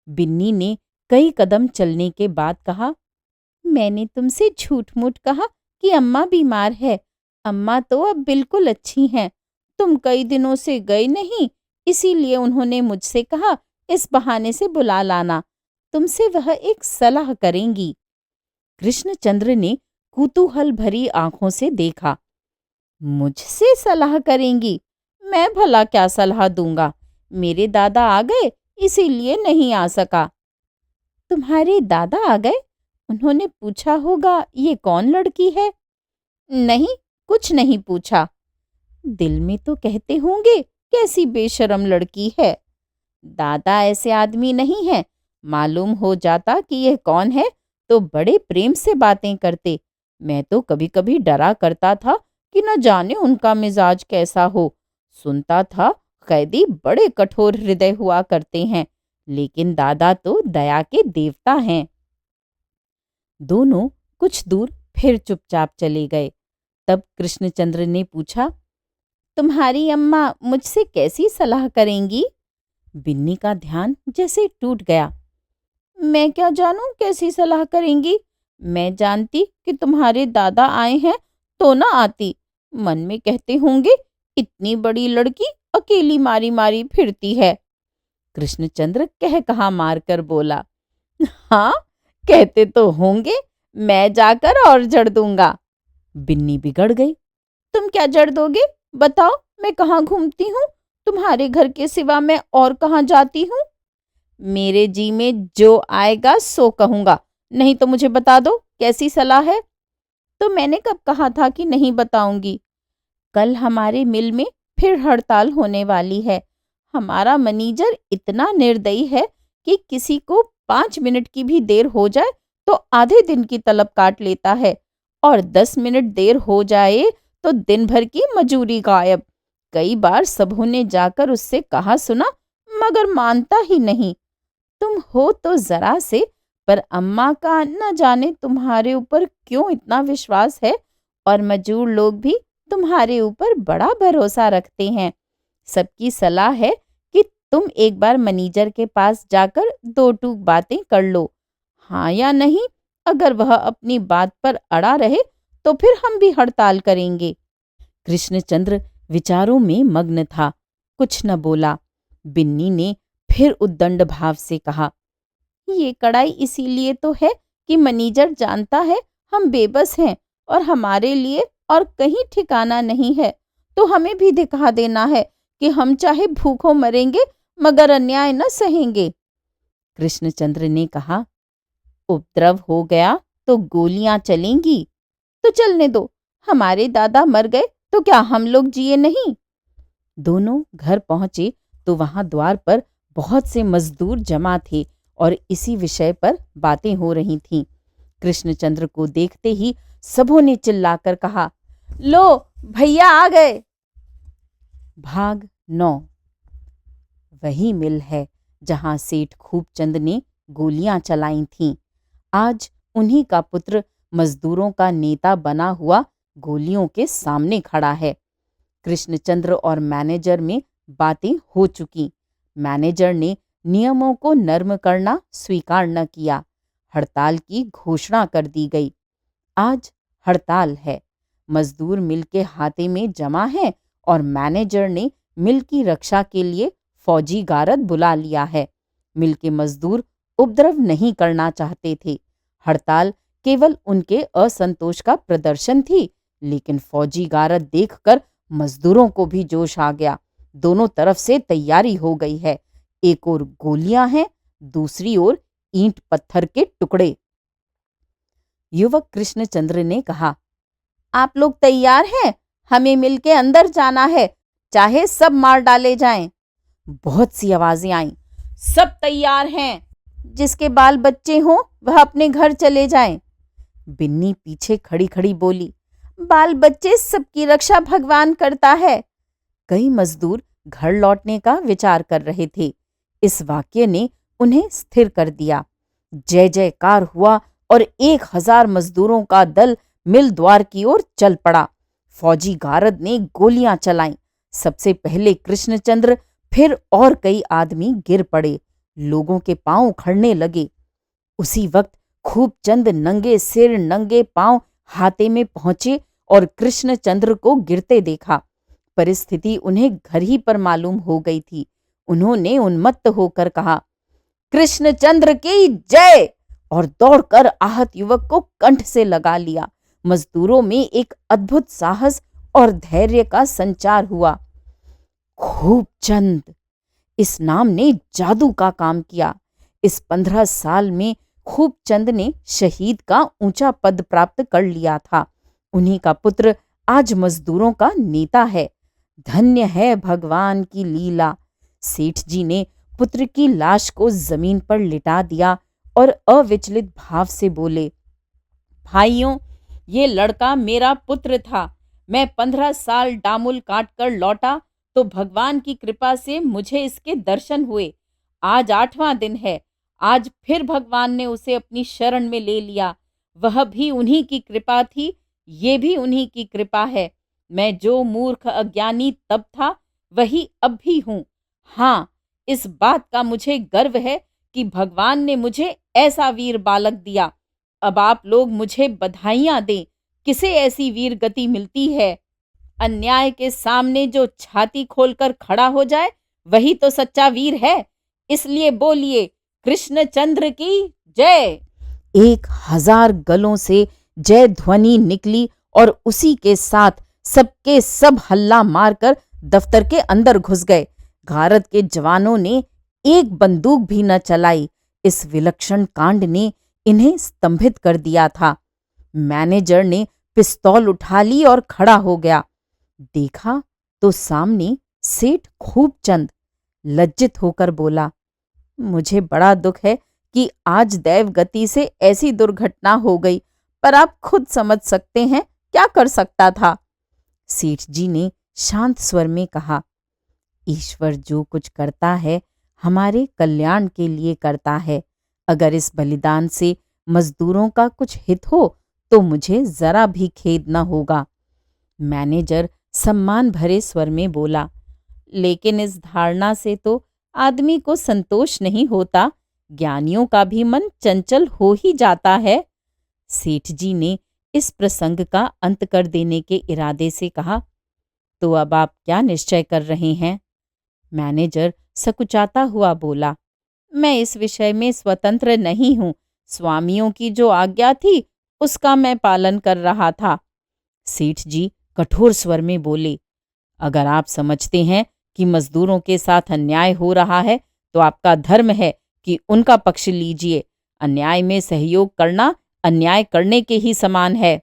बिन्नी ने कई कदम चलने के बाद कहा, मैंने तुमसे झूठ मूठ कहा कि अम्मा बीमार है। अम्मा तो अब बिल्कुल अच्छी हैं। तुम कई दिनों से गए नहीं, इसीलिए उन्होंने मुझसे कहा इस बहाने से बुला लाना। तुमसे वह एक सलाह करेंगी। कृष्णचंद्र ने कुतूहल भरी आंखों से देखा। मुझसे सलाह करेंगी? मैं भला क्या सलाह दूंगा? मेरे दादा आ गए, इसीलिए नहीं आ सका। तुम्हारे दादा आ गए? उन्होंने पूछा होगा ये कौन लड़की है? नहीं, कुछ नहीं पूछा। दिल में तो कहते होंगे कैसी बेशरम लड़की है। दादा ऐसे आदमी नहीं है। मालूम हो जाता कि यह कौन है तो बड़े प्रेम से बातें करते। मैं तो कभी कभी डरा करता था कि न जाने उनका मिजाज कैसा हो। सुनता था कैदी बड़े कठोर हृदय हुआ करते हैं, लेकिन दादा तो दया के देवता हैं। दोनों कुछ दूर फिर चुपचाप चले गए। तब कृष्णचंद्र ने पूछा, तुम्हारी अम्मा मुझसे कैसी सलाह करेंगी? बिन्नी का ध्यान जैसे टूट गया। मैं क्या जानूं कैसी सलाह करेंगी? मैं जानती कि तुम्हारे दादा आए हैं तो ना आती। मन में कहते होंगे इतनी बड़ी लड़की अकेली मारी मारी फिरती है। कृष्णचंद्र कह कहा मारकर बोला, हाँ, कहते तो होंगे। मैं जाकर और जड़ दूंगा। बिन्नी बिगड़ गई। तुम क्या जड़ दोगे? बताओ, मैं कहाँ घूमती हूँ? तुम्हारे घर के सिवा मैं और कहाँ जाती हूँ? मेरे जी में जो आएगा सो कहूंगा, नहीं तो मुझे बता दो कैसी सलाह है। तो मैंने कब कहा था कि नहीं बताऊंगी? कल हमारे मिल में फिर हड़ताल होने वाली है। हमारा मैनेजर इतना निर्दयी है कि किसी को 5 मिनट की भी देर हो जाए तो आधे दिन की तलब काट लेता है, और 10 मिनट देर हो जाए तो दिन भर की मजूरी गायब। कई बार सबों ने जाकर उससे कहा सुना, मगर मानता ही नहीं। तुम हो तो जरा से, पर अम्मा का न जाने तुम्हारे ऊपर क्यों इतना विश्वास है, और मजूर लोग भी तुम्हारे ऊपर बड़ा भरोसा रखते हैं। सबकी सलाह है कि तुम एक बार मैनेजर के पास जाकर दो टूक बातें कर लो। हाँ या नहीं? अगर वह अपनी बात पर अड़ा रहे तो फिर हम भी हड़ताल करेंगे। कृष्णचंद्र विचारों में मग्न था, कुछ न बोला। बिन्नी ने फिर उद्दंड भाव से कहा, ये कड़ाई इसीलिए तो है कि मैनेजर जानता है हम बेबस हैं और हमारे लिए और कहीं ठिकाना नहीं है, तो हमें भी दिखा देना है कि हम चाहे भूखों मरेंगे मगर अन्याय न सहेंगे। कृष्णचंद्र ने कहा, उपद्रव हो गया तो गोलियां चलेंगी। तो चलने दो, हमारे दादा मर गए तो क्या हम लोग जिए नहीं? दोनों घर पहुंचे तो वहां द्वार पर बहुत से मजदूर जमा थे और इसी विषय पर बातें हो रही थीं। कृष्णचंद्र को देखते ही सबों ने चिल्लाकर कहा, लो भैया आ गए। भाग 9। वही मिल है जहां सेठ खूबचंद ने गोलियां चलाई थीं। आज उन्हीं का पुत्र मजदूरों का नेता बना हुआ गोलियों के सामने खड़ा है। कृष्णचंद्र और मैनेजर में बातें हो चुकी। मैनेजर ने नियमों को नर्म करना स्वीकार न किया। हड़ताल की घोषणा कर दी गई। आज हड़ताल है। मजदूर मिल के हाथे में जमा है और मैनेजर ने मिल की रक्षा के लिए फौजी गारद बुला लिया है। मिल के मजदूर उपद्रव नहीं करना चाहते थे। हड़ताल केवल उनके असंतोष का प्रदर्शन थी, लेकिन फौजी गारद देखकर मजदूरों को भी जोश आ गया। दोनों तरफ से तैयारी हो गई है। एक ओर गोलियां हैं, दूसरी ओर ईंट पत्थर के टुकड़े। युवक कृष्णचंद्र ने कहा, आप लोग तैयार हैं? हमें मिलके अंदर जाना है, चाहे सब मार डाले जाएं। बहुत सी आवाजें आईं। सब तैयार हैं। जिसके बाल बच्चे हों वह अपने घर चले जाएं। बिन्नी पीछे खड़ी खड़ी बोली, बाल बच्चे सबकी रक्षा भगवान करता है। कई मजदूर घर लौटने का विचार कर रहे थे। इस वाक्य ने उन्हें स्थिर कर दिया। जय जयकार हुआ और 1000 मजदूरों का दल मिल द्वार की ओर चल पड़ा। फौजी गारद ने गोलियां चलाईं। सबसे पहले कृष्णचंद्र, फिर और कई आदमी गिर पड़े। लोगों के पांव उखड़ने लगे। उसी वक्त खूबचंद नंगे सिर नंगे पांव हाथे में पहुंचे और कृष्णचंद्र को गिरते देखा। परिस्थिति उन्हें घर ही पर मालूम हो गई थी। उन्होंने उन्मत्त होकर कहा, कृष्णचंद्र की जय, और दौड़कर आहत युवक को कंठ से लगा लिया। मजदूरों में एक अद्भुत साहस और धैर्य का संचार हुआ। खूबचंद, इस नाम ने जादू का काम किया। इस 15 साल में खूबचंद ने शहीद का ऊंचा पद प्राप्त कर लिया था। उन्हीं का पुत्र आज मजदूरों का नेता है। धन्य है भगवान की लीला। सेठ जी ने पुत्र की लाश को जमीन पर लिटा दिया और अविचलित भाव से बोले, भाइयों, ये लड़का मेरा पुत्र था। मैं 15 साल डामुल काट कर लौटा तो भगवान की कृपा से मुझे इसके दर्शन हुए। आज 8वां दिन है। आज फिर भगवान ने उसे अपनी शरण में ले लिया। वह भी उन्हीं की कृपा थी, ये भी उन्हीं की कृपा है। मैं जो मूर्ख अज्ञानी तब था, वही अब भी हूं। हाँ, इस बात का मुझे गर्व है कि भगवान ने मुझे ऐसा वीर बालक दिया। अब आप लोग मुझे बधाइयां दें। किसे ऐसी वीर गति मिलती है? अन्याय के सामने जो छाती खोलकर खड़ा हो जाए, वही तो सच्चा वीर है। इसलिए बोलिए, कृष्णचंद्र की जय। 1000 गलों से जय ध्वनि निकली और उसी के साथ सबके सब हल्ला मारकर दफ्तर के अंदर घुस गए। भारत के जवानों ने एक बंदूक भी न चलाई। इस विलक्षण कांड ने इन्हें स्तंभित कर दिया था। मैनेजर ने पिस्तौल उठा ली और खड़ा हो गया। देखा तो सामने सेठ खूबचंद। लज्जित होकर बोला, मुझे बड़ा दुख है कि आज दैव गति से ऐसी दुर्घटना हो गई, पर आप खुद समझ सकते हैं क्या कर सकता था। सेठ जी ने शांत स्वर में कहा, ईश्वर जो कुछ करता है हमारे कल्याण के लिए करता है। अगर इस बलिदान से मजदूरों का कुछ हित हो तो मुझे जरा भी खेद न होगा। मैनेजर सम्मान भरे स्वर में बोला, लेकिन इस धारणा से तो आदमी को संतोष नहीं होता। ज्ञानियों का भी मन चंचल हो ही जाता है। सेठ जी ने इस प्रसंग का अंत कर देने के इरादे से कहा, तो अब आप क्या निश्चय कर रहे हैं? मैनेजर सकुचाता हुआ बोला, मैं इस विषय में स्वतंत्र नहीं हूं। स्वामियों की जो आज्ञा थी उसका मैं पालन कर रहा था। सेठ जी कठोर स्वर में बोले, अगर आप समझते हैं कि मजदूरों के साथ अन्याय हो रहा है तो आपका धर्म है कि उनका पक्ष लीजिए। अन्याय में सहयोग करना अन्याय करने के ही समान है।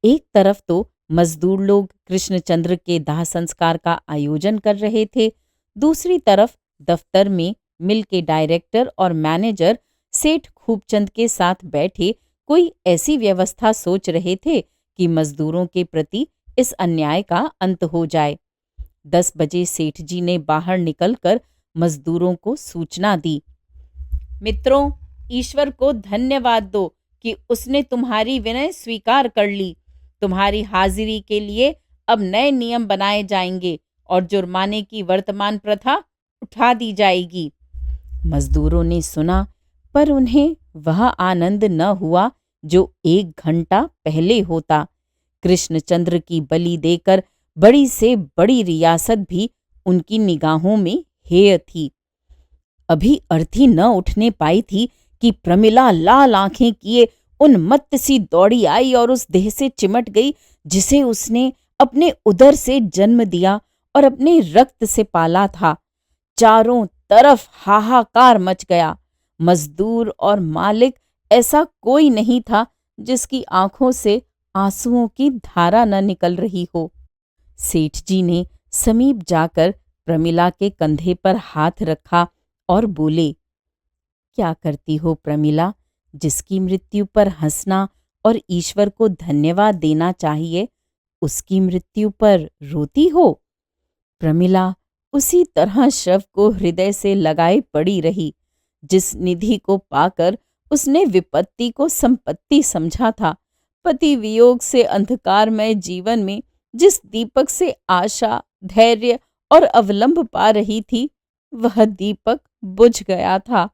एक तरफ तो मजदूर लोग कृष्णचंद्र के दाह संस्कार का आयोजन कर रहे थे, दूसरी तरफ दफ्तर में मिल के डायरेक्टर और मैनेजर सेठ खूबचंद के साथ बैठे कोई ऐसी व्यवस्था सोच रहे थे कि मजदूरों के प्रति इस अन्याय का अंत हो जाए। 10 बजे सेठ जी ने बाहर निकलकर मजदूरों को सूचना दी, मित्रों, ईश्वर को धन्यवाद दो कि उसने तुम्हारी विनय स्वीकार कर ली। तुम्हारी हाजिरी के लिए अब नए नियम बनाए जाएंगे और जुर्माने की वर्तमान प्रथा उठा दी जाएगी। मजदूरों ने सुना, पर उन्हें वह आनंद न हुआ जो 1 घंटा पहले होता। कृष्णचंद्र की बलि देकर बड़ी से बड़ी रियासत भी उनकी निगाहों में हेय थी। अभी अर्थी न उठने पाई थी कि प्रमिला लाल आंखें किए उन्मत्त सी दौड़ी आई और उस देह से चिमट गई जिसे उसने अपने उदर से जन्म दिया और अपने रक्त से पाला था। चारों तरफ हाहाकार मच गया। मजदूर और मालिक, ऐसा कोई नहीं था जिसकी आंखों से आंसुओं की धारा न निकल रही हो। सेठ जी ने समीप जाकर प्रमिला के कंधे पर हाथ रखा और बोले, क्या करती हो प्रमिला? जिसकी मृत्यु पर हंसना और ईश्वर को धन्यवाद देना चाहिए, उसकी मृत्यु पर रोती हो? प्रमिला उसी तरह शव को हृदय से लगाए पड़ी रही। जिस निधि को पाकर उसने विपत्ति को संपत्ति समझा था, पति वियोग से अंधकारमय जीवन में जिस दीपक से आशा, धैर्य और अवलंब पा रही थी, वह दीपक बुझ गया था।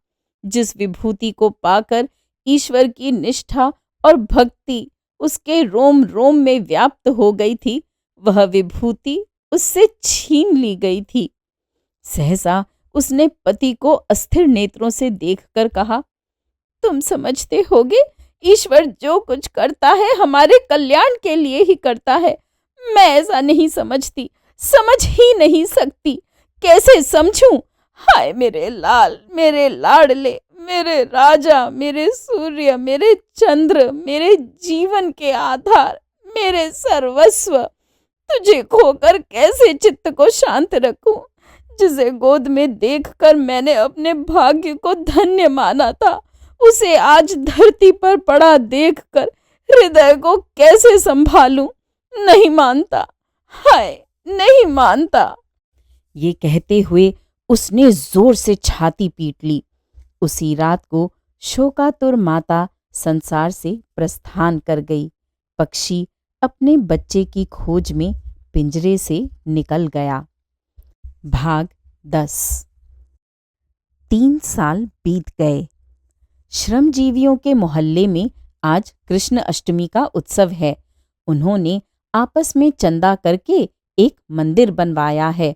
जिस विभूति को पाकर ईश्वर की निष्ठा और भक्ति उसके रोम रोम में व्याप्त हो गई थी, वह विभूति उससे छीन ली गई थी। सहसा उसने पति को अस्थिर नेत्रों से देखकर कहा, तुम समझते होगे, ईश्वर जो कुछ करता है हमारे कल्याण के लिए ही करता है। मैं ऐसा नहीं समझती, समझ ही नहीं सकती। कैसे समझूं? हाय मेरे लाल, मेरे लाडले, मेरे राजा, मेरे सूर्य, मेरे चंद्र, मेरे जीवन के आधार, मेरे सर्वस्व। तुझे खोकर कैसे चित्त को शांत रखूं, जिसे गोद में देखकर मैंने अपने भाग्य को धन्य माना था, उसे आज धरती पर पड़ा देखकर हृदय को कैसे संभालूं? नहीं मानता, हाय नहीं मानता। ये कहते हुए उसने जोर से छाती पीट ली। उसी रात को शोकातुर माता संसार से प्रस्थान कर गई। पक्षी अपने बच्चे की खोज में पिंजरे से निकल गया। भाग 10। 3 साल बीत गए। श्रमजीवियों के मोहल्ले में आज कृष्ण अष्टमी का उत्सव है। उन्होंने आपस में चंदा करके एक मंदिर बनवाया है।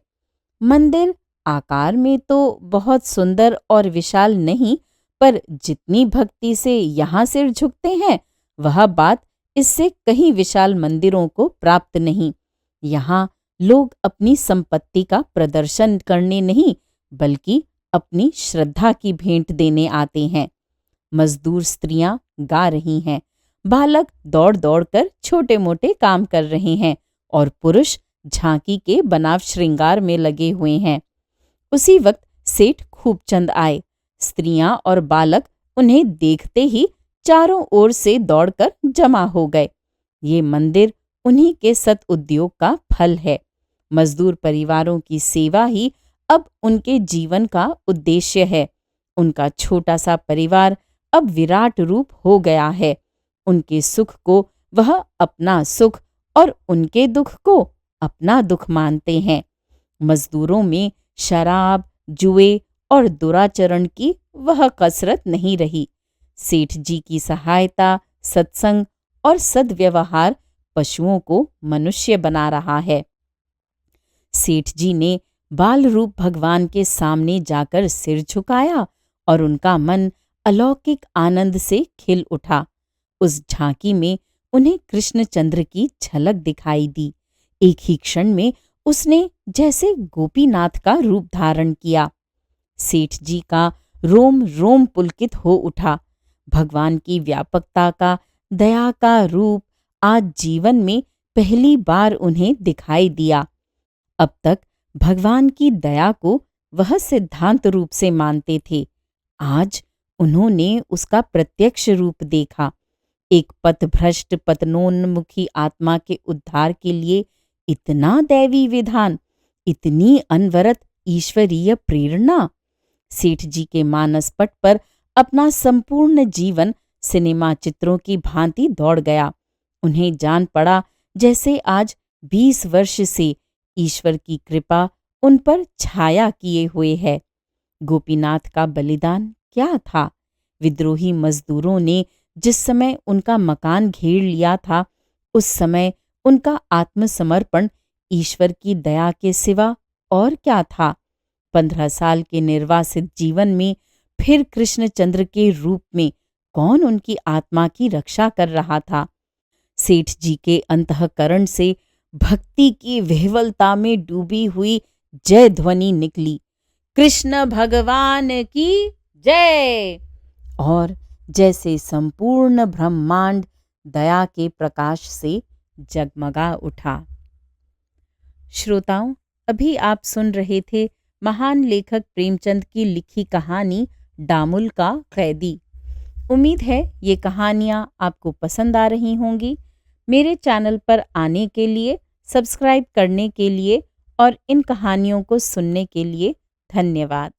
मंदिर आकार में तो बहुत सुंदर और विशाल नहीं, पर जितनी भक्ति से यहाँ सिर झुकते हैं, वह बात इससे कहीं विशाल मंदिरों को प्राप्त नहीं। यहाँ लोग अपनी संपत्ति का प्रदर्शन करने नहीं, बल्कि अपनी श्रद्धा की भेंट देने आते हैं। मजदूर स्त्रियां गा रही हैं, बालक दौड़ दौड़ कर छोटे मोटे काम कर रहे हैं और पुरुष झांकी के बनाव श्रृंगार में लगे हुए हैं। उसी वक्त सेठ खूबचंद आए। स्त्रियां और बालक उन्हें देखते ही चारों ओर से दौड़कर जमा हो गए। ये मंदिर उन्हीं के सत उद्योग का फल है। मजदूर परिवारों की सेवा ही अब उनके जीवन का उद्देश्य है। उनका छोटा सा परिवार अब विराट रूप हो गया है। उनके सुख को वह अपना सुख और उनके दुख को अपना दुख मानते हैं। मजदूरों में शराब, जुए और दुराचरण की वह कसरत नहीं रही। सेठ जी की सहायता, सत्संग और सद्व्यवहार पशुओं को मनुष्य बना रहा है। सेठ जी ने बाल रूप भगवान के सामने जाकर सिर झुकाया और उनका मन अलौकिक आनंद से खिल उठा। उस झांकी में उन्हें कृष्णचंद्र की झलक दिखाई दी। एक ही क्षण में उसने जैसे गोपीनाथ का रूप धारण किया। सेठ जी का रोम रोम पुलकित हो उठा। भगवान की व्यापकता का, दया का रूप आज जीवन में पहली बार उन्हें दिखाई दिया। अब तक भगवान की दया को वह सिद्धांत रूप से मानते थे। आज उन्होंने उसका प्रत्यक्ष रूप देखा। एक पथभ्रष्ट पतनोन्मुखी आत्मा के उद्धार के लिए इतना दैवी विधान, इतनी अनवरत ईश्वरीय प्रेरणा। सेठ जी के मानस पट पर अपना संपूर्ण जीवन सिनेमा चित्रों की भांति दौड़ गया। उन्हें जान पड़ा जैसे आज 20 वर्ष से ईश्वर की कृपा उन पर छाया किए हुए है। गोपीनाथ का बलिदान क्या था? विद्रोही मजदूरों ने जिस समय उनका मकान घेर लिया था, उस समय उनका आत्मसमर्पण ईश्वर की दया के सिवा और क्या था? 15 साल के निर्वासित जीवन में फिर कृष्णचंद्र के रूप में कौन उनकी आत्मा की रक्षा कर रहा था? सेठ जी के अंतःकरण से भक्ति की विह्वलता में डूबी हुई जय ध्वनि निकली, कृष्ण भगवान की जय। और जैसे संपूर्ण ब्रह्मांड दया के प्रकाश से जगमगा उठा। श्रोताओं, अभी आप सुन रहे थे महान लेखक प्रेमचंद की लिखी कहानी डामुल का कैदी। उम्मीद है ये कहानियाँ आपको पसंद आ रही होंगी। मेरे चैनल पर आने के लिए, सब्सक्राइब करने के लिए और इन कहानियों को सुनने के लिए धन्यवाद।